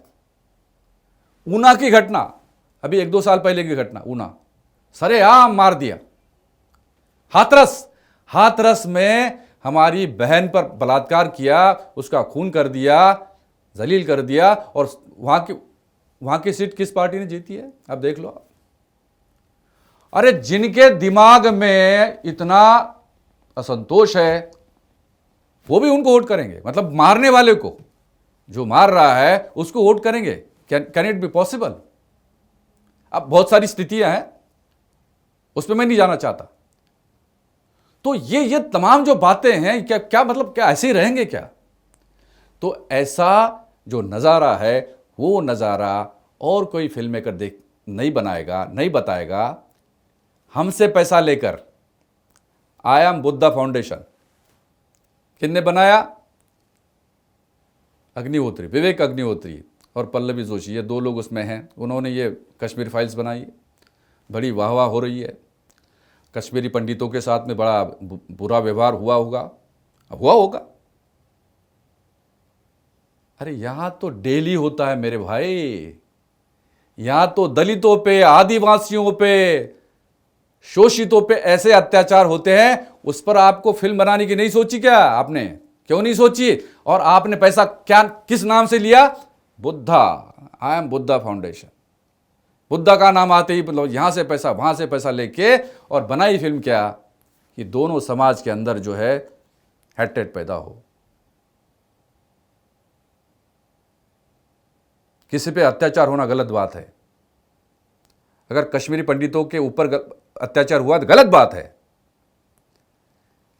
ऊना की घटना, अभी 1-2 साल पहले की घटना, ऊना, सरेआम मार दिया। हाथरस में हमारी बहन पर बलात्कार किया, उसका खून कर दिया, जलील कर दिया, और वहां की सीट किस पार्टी ने जीती है, अब देख लो। अरे जिनके दिमाग में इतना असंतोष है वो भी उनको वोट करेंगे, मतलब मारने वाले को, जो मार रहा है उसको वोट करेंगे। Can it be possible? अब बहुत सारी स्थितियां हैं, उस पर मैं नहीं जाना चाहता। तो ये तमाम जो बातें हैं, क्या मतलब, क्या ऐसे ही रहेंगे क्या? तो ऐसा जो नज़ारा है, वो नज़ारा और कोई फिल्म मेकर नहीं बनाएगा, नहीं बताएगा। हमसे पैसा लेकर आई एम बुद्धा फाउंडेशन किसने बनाया? अग्निहोत्री, विवेक अग्निहोत्री और पल्लवी जोशी, ये 2 लोग उसमें हैं। उन्होंने ये कश्मीर फाइल्स बनाई है, बड़ी वाहवाह हो रही है। कश्मीरी पंडितों के साथ में बड़ा बुरा व्यवहार हुआ होगा। अरे यहां तो डेली होता है मेरे भाई, यहां तो दलितों पे, आदिवासियों पे, शोषितों पे ऐसे अत्याचार होते हैं। उस पर आपको फिल्म बनाने की नहीं सोची क्या आपने? क्यों नहीं सोची? और आपने पैसा किस नाम से लिया? Buddha, I am Buddha foundation. Buddha का नाम आते ही मतलब यहां से पैसा, वहां से पैसा लेके, और बनाई फिल्म क्या कि दोनों समाज के अंदर जो है हेट्रेड पैदा हो, किसी पे अत्याचार होना गलत बात है। अगर कश्मीरी पंडितों के ऊपर अत्याचार हुआ तो गलत बात है,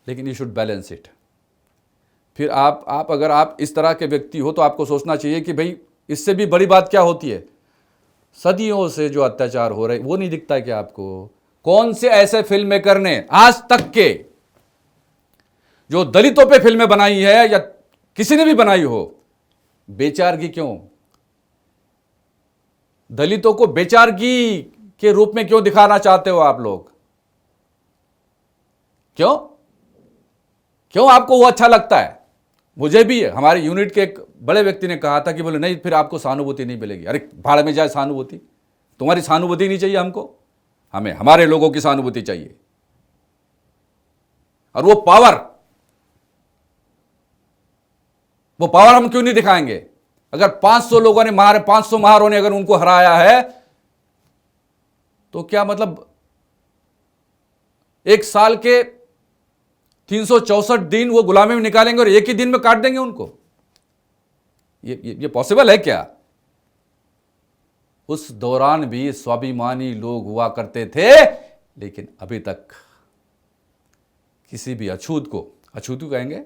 लेकिन यू शुड बैलेंस इट। फिर अगर आप इस तरह के व्यक्ति हो तो आपको सोचना चाहिए कि भाई इससे भी बड़ी बात क्या होती है। सदियों से जो अत्याचार हो रहे वो नहीं दिखता है क्या आपको? कौन से ऐसे फिल्म मेकर ने आज तक के जो दलितों पे फिल्में बनाई है या किसी ने भी बनाई हो, बेचारगी क्यों? दलितों को बेचारगी के रूप में क्यों दिखाना चाहते हो आप लोग? क्यों आपको वो अच्छा लगता है? मुझे भी है। हमारे यूनिट के एक बड़े व्यक्ति ने कहा था कि बोले नहीं, फिर आपको सहानुभूति नहीं मिलेगी। अरे भाड़ में जाए सहानुभूति, तुम्हारी सहानुभूति नहीं चाहिए हमको, हमें हमारे लोगों की सहानुभूति चाहिए। और वो पावर हम क्यों नहीं दिखाएंगे? अगर 500 लोगों ने 500 महारों ने अगर उनको हराया है तो क्या मतलब एक साल के 364 दिन वो गुलामी में निकालेंगे और एक ही दिन में काट देंगे उनको? ये पॉसिबल है क्या? उस दौरान भी स्वाभिमानी लोग हुआ करते थे, लेकिन अभी तक किसी भी अछूत को कहेंगे,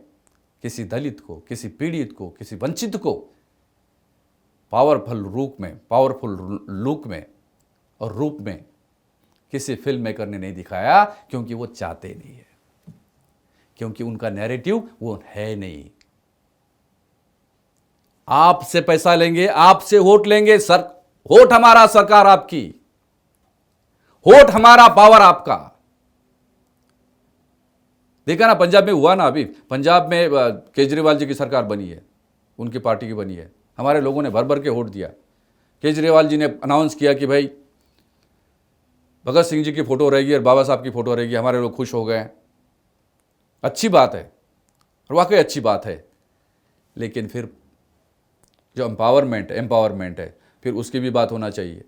किसी दलित को, किसी पीड़ित को, किसी वंचित को पावरफुल लुक में और रूप में किसी फिल्म मेकर ने नहीं दिखाया, क्योंकि वो चाहते नहीं है, क्योंकि उनका नैरेटिव वो है नहीं। आपसे पैसा लेंगे, आपसे वोट लेंगे, वोट हमारा, सरकार आपकी, वोट हमारा, पावर आपका। देखा ना पंजाब में हुआ ना, अभी पंजाब में केजरीवाल जी की सरकार बनी है, उनकी पार्टी की बनी है। हमारे लोगों ने भर भर के वोट दिया। केजरीवाल जी ने अनाउंस किया कि भाई भगत सिंह जी की फोटो रहेगी और बाबा साहब की फोटो रहेगी। हमारे लोग खुश हो गए। अच्छी बात है, और वाकई अच्छी बात है, लेकिन फिर जो एम्पावरमेंट है फिर उसकी भी बात होना चाहिए।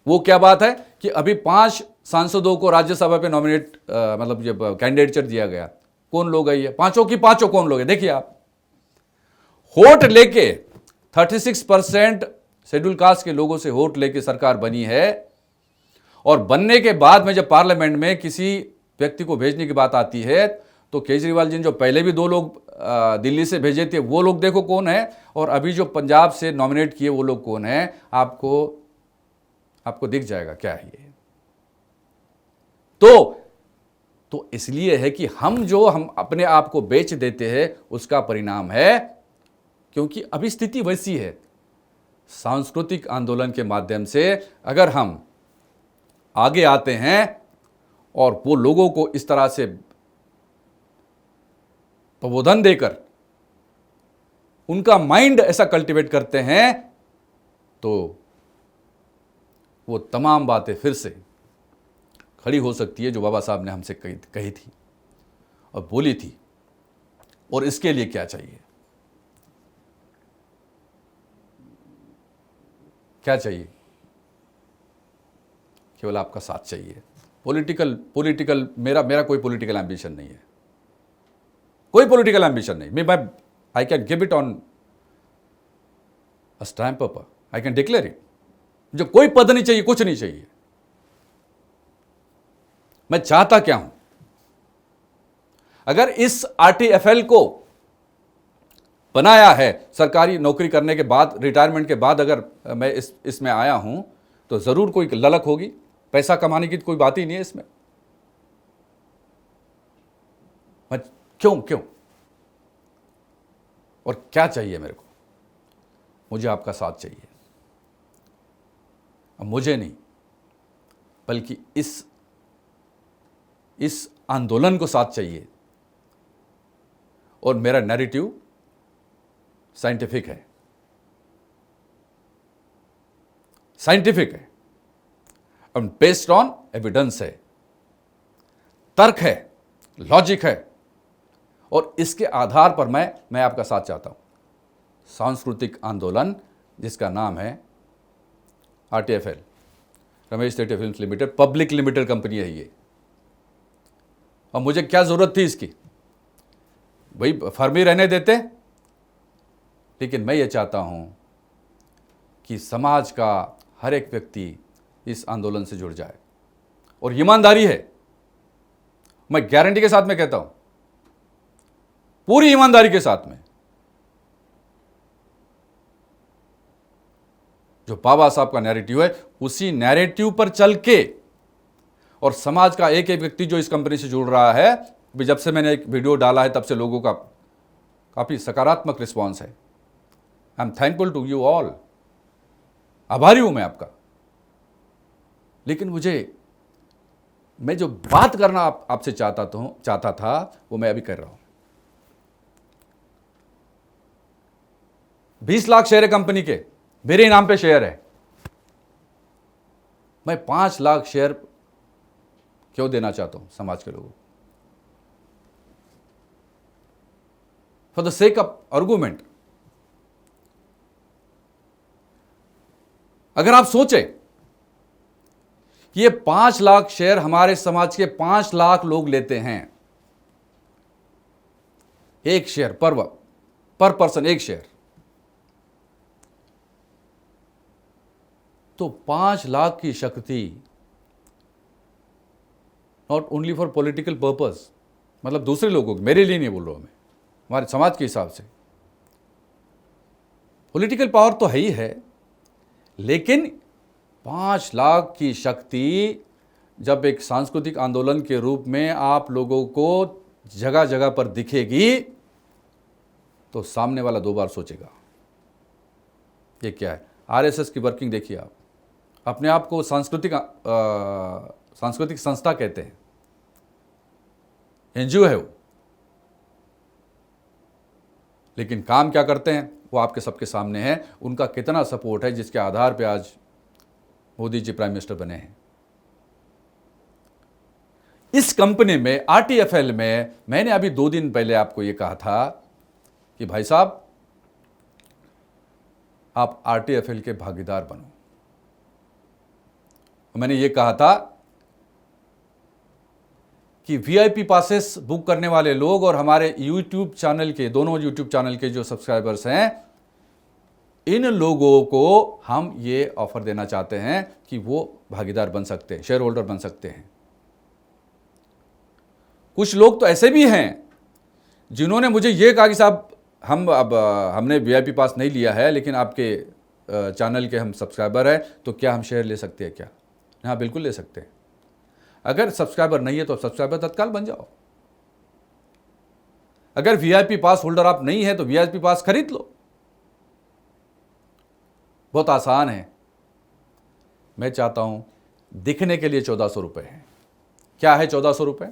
वो क्या बात है कि अभी 5 सांसदों को राज्यसभा पे नॉमिनेट मतलब जब कैंडिडेचर दिया गया, कौन लोग है ये? पांचों की पांचों कौन लोग है? देखिए आप, वोट लेके 36% शेड्यूल कास्ट के लोगों से वोट लेके सरकार बनी है, और बनने के बाद में जब पार्लियामेंट में किसी व्यक्ति को भेजने की बात आती है तो केजरीवाल जी ने जो पहले भी 2 लोग दिल्ली से भेजे थे वो लोग देखो कौन है, और अभी जो पंजाब से नॉमिनेट किए वो लोग कौन है। आपको दिख जाएगा क्या है ये। तो इसलिए है कि हम अपने आप को बेच देते हैं, उसका परिणाम है, क्योंकि अभी स्थिति वैसी है। सांस्कृतिक आंदोलन के माध्यम से अगर हम आगे आते हैं और वो लोगों को इस तरह से प्रबोधन देकर उनका माइंड ऐसा कल्टीवेट करते हैं, तो वो तमाम बातें फिर से खड़ी हो सकती है जो बाबा साहब ने हमसे कही थी और बोली थी। और इसके लिए क्या चाहिए? क्या चाहिए? केवल आपका साथ चाहिए। पॉलिटिकल मेरा कोई पॉलिटिकल एम्बिशन नहीं है, कोई पॉलिटिकल एम्बिशन नहीं। मैं I can give it on a stamp paper, I can declare it. मुझे कोई पद नहीं चाहिए, कुछ नहीं चाहिए। मैं चाहता क्या हूं? अगर इस आरटीएफएल को बनाया है सरकारी नौकरी करने के बाद, रिटायरमेंट के बाद अगर मैं इसमें आया हूं, तो जरूर कोई ललक होगी। पैसा कमाने की तो कोई बात ही नहीं है इसमें। मैं क्यों और क्या चाहिए मेरे को? मुझे आपका साथ चाहिए। अब मुझे नहीं, बल्कि इस आंदोलन को साथ चाहिए। और मेरा नैरेटिव साइंटिफिक है, और बेस्ड ऑन एविडेंस है, तर्क है, लॉजिक है। और इसके आधार पर मैं आपका साथ चाहता हूं। सांस्कृतिक आंदोलन जिसका नाम है RTFL, Ramesh theatre films limited, public limited company है ये। और मुझे क्या जरूरत थी इसकी? भाई फर्म ही रहने देते। लेकिन मैं ये चाहता हूं कि समाज का हर एक व्यक्ति इस आंदोलन से जुड़ जाए। और ईमानदारी है, मैं गारंटी के साथ में कहता हूं, पूरी ईमानदारी के साथ में। जो बाबा साहब का नैरेटिव है, उसी नैरेटिव पर चल के, और समाज का एक एक व्यक्ति जो इस कंपनी से जुड़ रहा है, जब से मैंने एक वीडियो डाला है तब से लोगों का काफी सकारात्मक रिस्पॉन्स है। I am thankful to you all, आभारी हूं मैं आपका। लेकिन मैं जो बात करना आपसे चाहता था वो मैं अभी कर रहा हूं। 20 लाख शेयर है कंपनी के, मेरे नाम पे शेयर है। मैं 5 लाख शेयर क्यों देना चाहता हूं समाज के लोगों को? For the sake of argument. अगर आप सोचें कि ये 5 लाख शेयर हमारे समाज के 5 लाख लोग लेते हैं, एक शेयर पर पर्सन, एक शेयर, तो 5 लाख की शक्ति not only for political purpose, मतलब दूसरे लोगों की, मेरे लिए नहीं बोल रहा हूं मैं, हमारे समाज के हिसाब से पॉलिटिकल पावर तो है ही है, लेकिन 5 लाख की शक्ति जब एक सांस्कृतिक आंदोलन के रूप में आप लोगों को जगह जगह पर दिखेगी, तो सामने वाला 2 बार सोचेगा। ये क्या है? आरएसएस की वर्किंग देखिए आप, अपने आप को सांस्कृतिक संस्था कहते हैं, एनजीओ है वो, लेकिन काम क्या करते हैं वो आपके सबके सामने है। उनका कितना सपोर्ट है जिसके आधार पे आज मोदी जी प्राइम मिनिस्टर बने हैं। इस कंपनी में, आरटीएफएल में, मैंने अभी 2 दिन पहले आपको ये कहा था कि भाई साहब आप आरटीएफएल के भागीदार बनो। मैंने ये कहा था कि वीआईपी पासेस बुक करने वाले लोग और हमारे यूट्यूब चैनल के, दोनों यूट्यूब चैनल के जो सब्सक्राइबर्स हैं, इन लोगों को हम ये ऑफर देना चाहते हैं कि वो भागीदार बन सकते हैं, शेयर होल्डर बन सकते हैं। कुछ लोग तो ऐसे भी हैं जिन्होंने मुझे ये कहा कि साहब हमने वीआईपी पास नहीं लिया है, लेकिन आपके चैनल के हम सब्सक्राइबर हैं, तो क्या हम शेयर ले सकते हैं क्या? हाँ, बिल्कुल ले सकते हैं। अगर सब्सक्राइबर नहीं है तो सब्सक्राइबर तत्काल बन जाओ। अगर वीआईपी पास होल्डर आप नहीं है तो वीआईपी पास खरीद लो। बहुत आसान है। मैं चाहता हूं दिखने के लिए 1400 रुपये है। क्या है 1400 रुपये?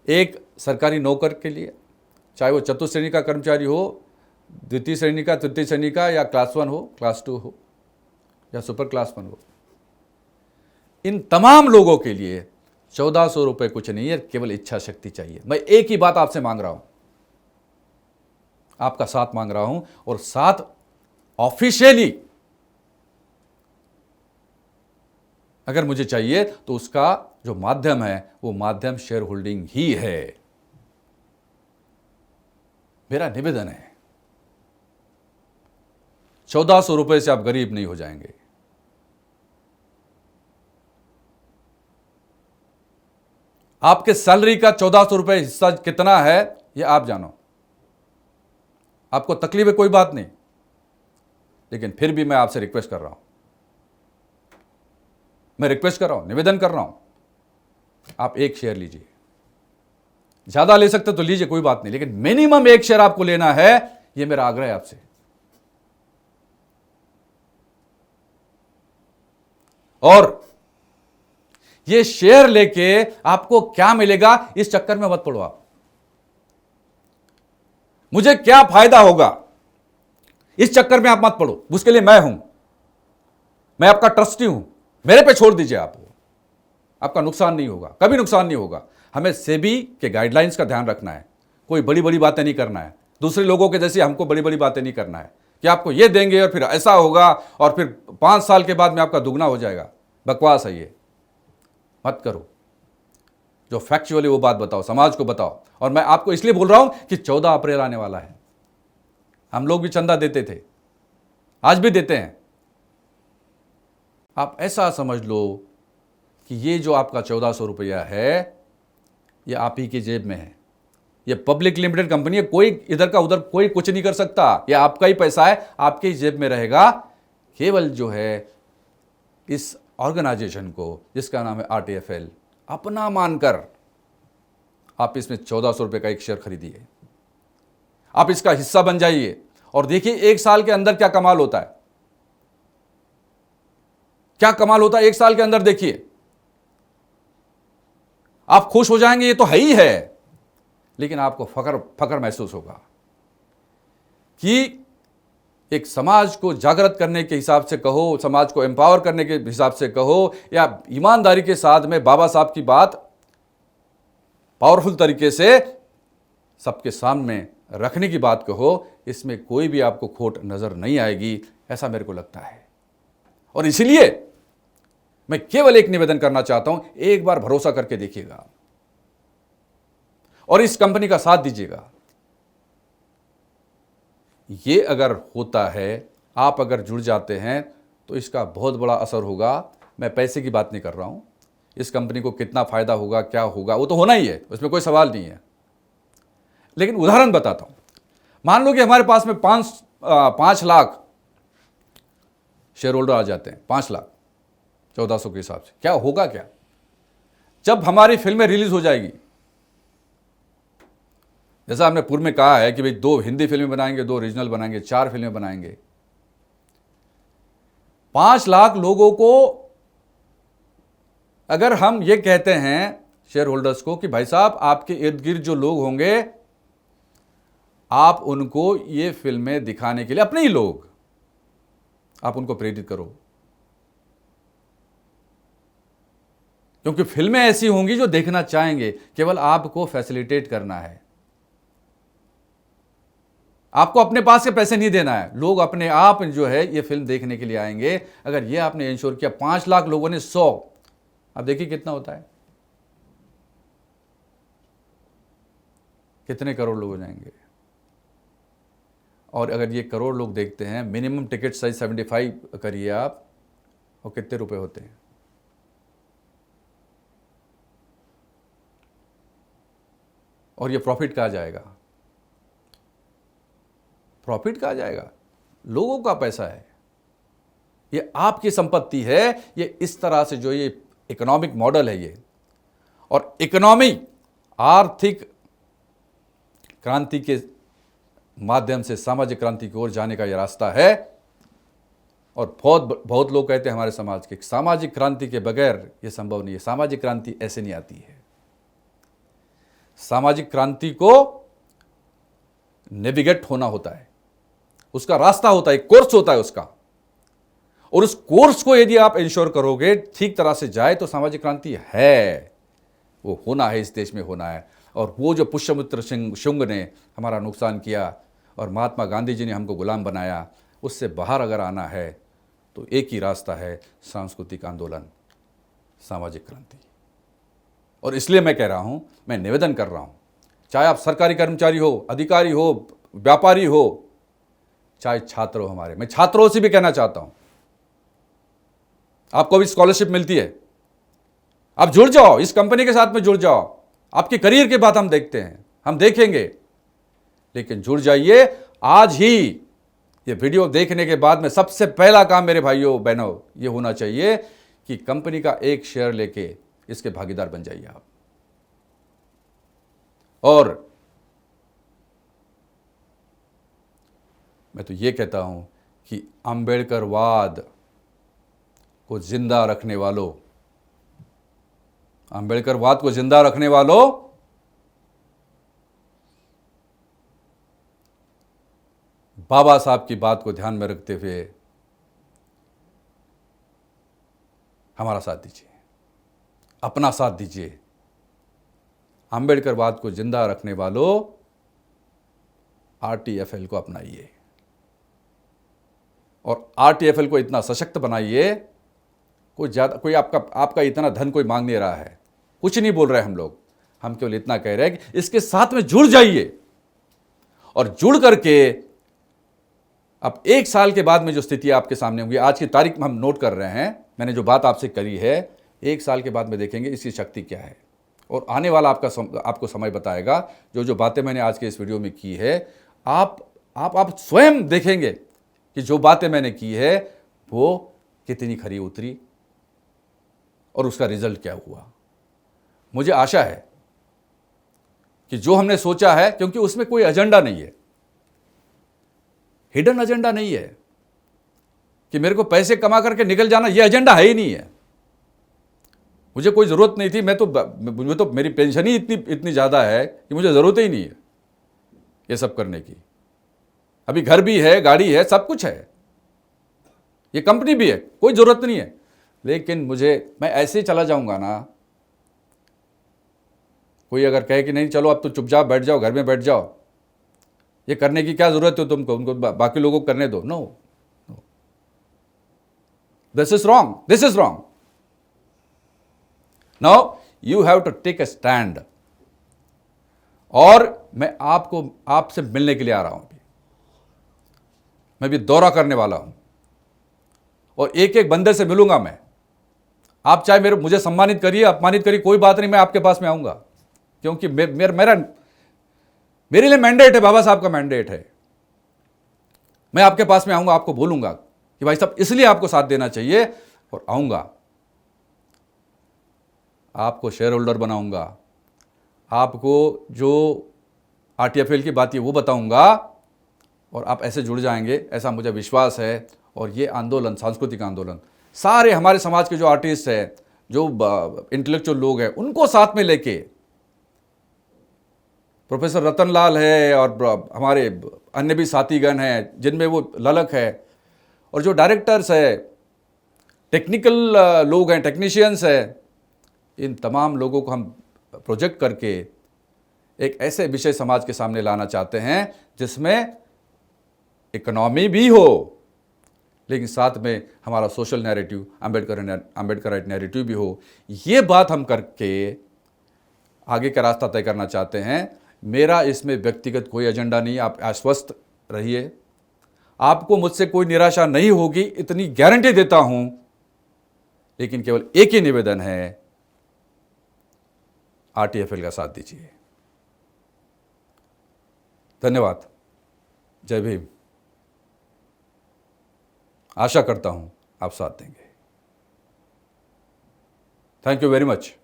एक सरकारी नौकर के लिए, चाहे वो चतुर्थ श्रेणी का कर्मचारी हो, द्वितीय श्रेणी का, तृतीय श्रेणी का, या क्लास 1 हो, क्लास 2 हो, या सुपर क्लास 1 हो, इन तमाम लोगों के लिए 1400 रुपये कुछ नहीं है, केवल इच्छा शक्ति चाहिए। मैं एक ही बात आपसे मांग रहा हूं, आपका साथ मांग रहा हूं, और साथ ऑफिशियली अगर मुझे चाहिए तो उसका जो माध्यम है वो माध्यम शेयर होल्डिंग ही है। मेरा निवेदन है, 1400 रुपये से आप गरीब नहीं हो जाएंगे। आपके सैलरी का 1400 रुपये हिस्सा कितना है ये आप जानो। आपको तकलीफ है कोई बात नहीं, लेकिन फिर भी मैं आपसे रिक्वेस्ट कर रहा हूं, मैं रिक्वेस्ट कर रहा हूं, निवेदन कर रहा हूं, आप एक शेयर लीजिए। ज्यादा ले सकते तो लीजिए, कोई बात नहीं, लेकिन मिनिमम एक शेयर आपको लेना है। यह मेरा आग्रह है आपसे। और ये शेयर लेके आपको क्या मिलेगा इस चक्कर में मत पड़ो आप। मुझे क्या फायदा होगा इस चक्कर में आप मत पड़ो। उसके लिए मैं हूं, मैं आपका ट्रस्टी हूं, मेरे पे छोड़ दीजिए आप। आपका नुकसान नहीं होगा, कभी नुकसान नहीं होगा। हमें सेबी के गाइडलाइंस का ध्यान रखना है, कोई बड़ी बड़ी बातें नहीं करना है। दूसरे लोगों के जैसे हमको बड़ी बड़ी बातें नहीं करना है कि आपको ये देंगे और फिर ऐसा होगा और फिर 5 साल के बाद में आपका दुगना हो जाएगा। बकवास है ये, मत करो। जो फैक्चुअली वो बात बताओ, समाज को बताओ। और मैं आपको इसलिए बोल रहा हूं कि 14 अप्रैल आने वाला है। हम लोग भी चंदा देते थे, आज भी देते हैं। आप ऐसा समझ लो कि ये जो आपका 1400 रुपया है ये आप ही की जेब में है। ये पब्लिक लिमिटेड कंपनी है, कोई इधर का उधर कोई कुछ नहीं कर सकता। ये आपका ही पैसा है, आपके ही जेब में रहेगा। केवल जो है इस ऑर्गेनाइजेशन को, जिसका नाम है RTFL, अपना मानकर आप इसमें 1400 रुपये का एक शेयर खरीदिए। आप इसका हिस्सा बन जाइए और देखिए 1 साल के अंदर क्या कमाल होता है। क्या कमाल होता है 1 साल के अंदर, देखिए आप खुश हो जाएंगे। ये तो है ही है, लेकिन आपको फकर महसूस होगा कि एक समाज को जागृत करने के हिसाब से कहो, समाज को एम्पावर करने के हिसाब से कहो, या ईमानदारी के साथ में बाबा साहब की बात पावरफुल तरीके से सबके सामने रखने की बात कहो, इसमें कोई भी आपको खोट नजर नहीं आएगी, ऐसा मेरे को लगता है। और इसलिए मैं केवल एक निवेदन करना चाहता हूं, एक बार भरोसा करके देखिएगा और इस कंपनी का साथ दीजिएगा। ये अगर होता है, आप अगर जुड़ जाते हैं तो इसका बहुत बड़ा असर होगा। मैं पैसे की बात नहीं कर रहा हूं, इस कंपनी को कितना फायदा होगा, क्या होगा, वो तो होना ही है, उसमें कोई सवाल नहीं है। लेकिन उदाहरण बताता हूं। मान लो कि हमारे पास में 5 लाख शेयर होल्डर आ जाते हैं, 5 लाख 1400 के हिसाब से। क्या होगा, क्या जब हमारी फिल्में रिलीज हो जाएगी, जैसा हमने पूर्व में कहा है कि भाई 2 हिंदी फिल्में बनाएंगे, 2 रीजनल बनाएंगे, 4 फिल्में बनाएंगे, 5 लाख लोगों को अगर हम ये कहते हैं शेयर होल्डर्स को कि भाई साहब आपके इर्द गिर्द जो लोग होंगे, आप उनको ये फिल्में दिखाने के लिए, अपने ही लोग, आप उनको प्रेरित करो, क्योंकि फिल्में ऐसी होंगी जो देखना चाहेंगे। केवल आपको फैसिलिटेट करना है, आपको अपने पास के पैसे नहीं देना है। लोग अपने आप जो है ये फिल्म देखने के लिए आएंगे। अगर ये आपने इंश्योर किया, 5 लाख लोगों ने 100, अब देखिए कितना होता है, कितने करोड़ लोग हो जाएंगे। और अगर ये करोड़ लोग देखते हैं, मिनिमम टिकट साइज 75 करिए आप, और कितने रुपए होते हैं। और ये प्रॉफिट कहाँ जाएगा, प्रॉफिट कहाँ जाएगा, लोगों का पैसा है, ये आपकी संपत्ति है। ये इस तरह से जो ये इकोनॉमिक मॉडल है ये, और इकोनॉमी आर्थिक क्रांति के माध्यम से सामाजिक क्रांति की ओर जाने का यह रास्ता है। और बहुत लोग कहते हैं हमारे समाज के, सामाजिक क्रांति के बगैर यह संभव नहीं है। सामाजिक क्रांति ऐसे नहीं आती है। सामाजिक क्रांति को नेविगेट होना होता है, उसका रास्ता होता है, कोर्स होता है उसका, और उस कोर्स को यदि आप इंश्योर करोगे ठीक तरह से जाए तो सामाजिक क्रांति है, वो होना है, इस देश में होना है। और वो जो पुष्यमित्र शुंग ने हमारा नुकसान किया और महात्मा गांधी जी ने हमको गुलाम बनाया, उससे बाहर अगर आना है तो एक ही रास्ता है, सांस्कृतिक आंदोलन, सामाजिक क्रांति। और इसलिए मैं कह रहा हूं, मैं निवेदन कर रहा हूं, चाहे आप सरकारी कर्मचारी हो, अधिकारी हो, व्यापारी हो, चाहे छात्र हो हमारे, मैं छात्रों से भी कहना चाहता हूं, आपको भी स्कॉलरशिप मिलती है, आप जुड़ जाओ, इस कंपनी के साथ में जुड़ जाओ। आपके करियर की बात हम देखते हैं, हम देखेंगे, लेकिन जुड़ जाइए आज ही। ये वीडियो देखने के बाद में सबसे पहला काम मेरे भाइयों बहनों ये होना चाहिए कि कंपनी का एक शेयर लेके इसके भागीदार बन जाइए आप। और मैं तो ये कहता हूं कि अंबेडकरवाद को जिंदा रखने वालों, अंबेडकरवाद को जिंदा रखने वालों, बाबा साहब की बात को ध्यान में रखते हुए हमारा साथ दीजिए, अपना साथ दीजिए। अंबेडकरवाद को जिंदा रखने वालों, आरटीएफएल को अपनाइए और आरटीएफएल को इतना सशक्त बनाइए, कोई आपका इतना धन कोई मांग नहीं रहा है, कुछ नहीं बोल रहे हम लोग, हम केवल इतना कह रहे हैं कि इसके साथ में जुड़ जाइए। और जुड़ करके अब 1 साल के बाद में जो स्थिति आपके सामने होगी, आज की तारीख में हम नोट कर रहे हैं, मैंने जो बात आपसे करी है, 1 साल के बाद में देखेंगे इसकी शक्ति क्या है। और आने वाला आपको समय बताएगा। जो बातें मैंने आज के इस वीडियो में की है, आप स्वयं देखेंगे कि जो बातें मैंने की है वो कितनी खरी उतरी और उसका रिजल्ट क्या हुआ। मुझे आशा है कि जो हमने सोचा है, क्योंकि उसमें कोई एजेंडा नहीं है, हिडन एजेंडा नहीं है कि मेरे को पैसे कमा करके निकल जाना, यह एजेंडा है ही नहीं है। मुझे कोई ज़रूरत नहीं थी, मुझे तो मेरी पेंशन ही इतनी ज़्यादा है कि मुझे ज़रूरत ही नहीं है ये सब करने की। अभी घर भी है, गाड़ी है, सब कुछ है, ये कंपनी भी है, कोई ज़रूरत नहीं है। लेकिन मैं ऐसे ही चला जाऊंगा ना, कोई अगर कहे कि नहीं चलो अब तो चुपचाप बैठ जाओ, घर में बैठ जाओ, ये करने की क्या ज़रूरत है तुमको, उनको बाकी लोगों को करने दो। No, this is wrong, this is wrong. Now you have to take a stand. और मैं आपसे मिलने के लिए आ रहा हूं, मैं भी दौरा करने वाला हूं और एक एक बंदे से मिलूंगा मैं। आप चाहे मुझे सम्मानित करिए, अपमानित करिए, कोई बात नहीं, मैं आपके पास में आऊंगा, क्योंकि मेरे लिए मैंडेट है, बाबा साहब का मैंडेट है। मैं आपके पास में आऊंगा, आपको बोलूंगा कि भाई साहब इसलिए आपको साथ देना चाहिए, और आऊंगा, आपको शेयर होल्डर बनाऊंगा, आपको जो आरटीएफएल की बात है वो बताऊंगा, और आप ऐसे जुड़ जाएंगे, ऐसा मुझे विश्वास है। और ये आंदोलन, सांस्कृतिक आंदोलन, सारे हमारे समाज के जो आर्टिस्ट हैं, जो इंटेलेक्चुअल लोग हैं, उनको साथ में लेके, प्रोफेसर रतन लाल है और हमारे अन्य भी साथीगण हैं जिनमें वो ललक है, और जो डायरेक्टर्स है, टेक्निकल लोग हैं, टेक्नीशियंस हैं, इन तमाम लोगों को हम प्रोजेक्ट करके एक ऐसे विषय समाज के सामने लाना चाहते हैं जिसमें इकोनॉमी भी हो, लेकिन साथ में हमारा सोशल नैरेटिव, अंबेडकराइट नैरेटिव भी हो। ये बात हम करके आगे का रास्ता तय करना चाहते हैं। मेरा इसमें व्यक्तिगत कोई एजेंडा नहीं, आप आश्वस्त रहिए, आपको मुझसे कोई निराशा नहीं होगी, इतनी गारंटी देता हूं। लेकिन केवल एक ही निवेदन है, आरटीएफएल का साथ दीजिए। धन्यवाद, जय भीम। आशा करता हूं आप साथ देंगे। Thank you very much.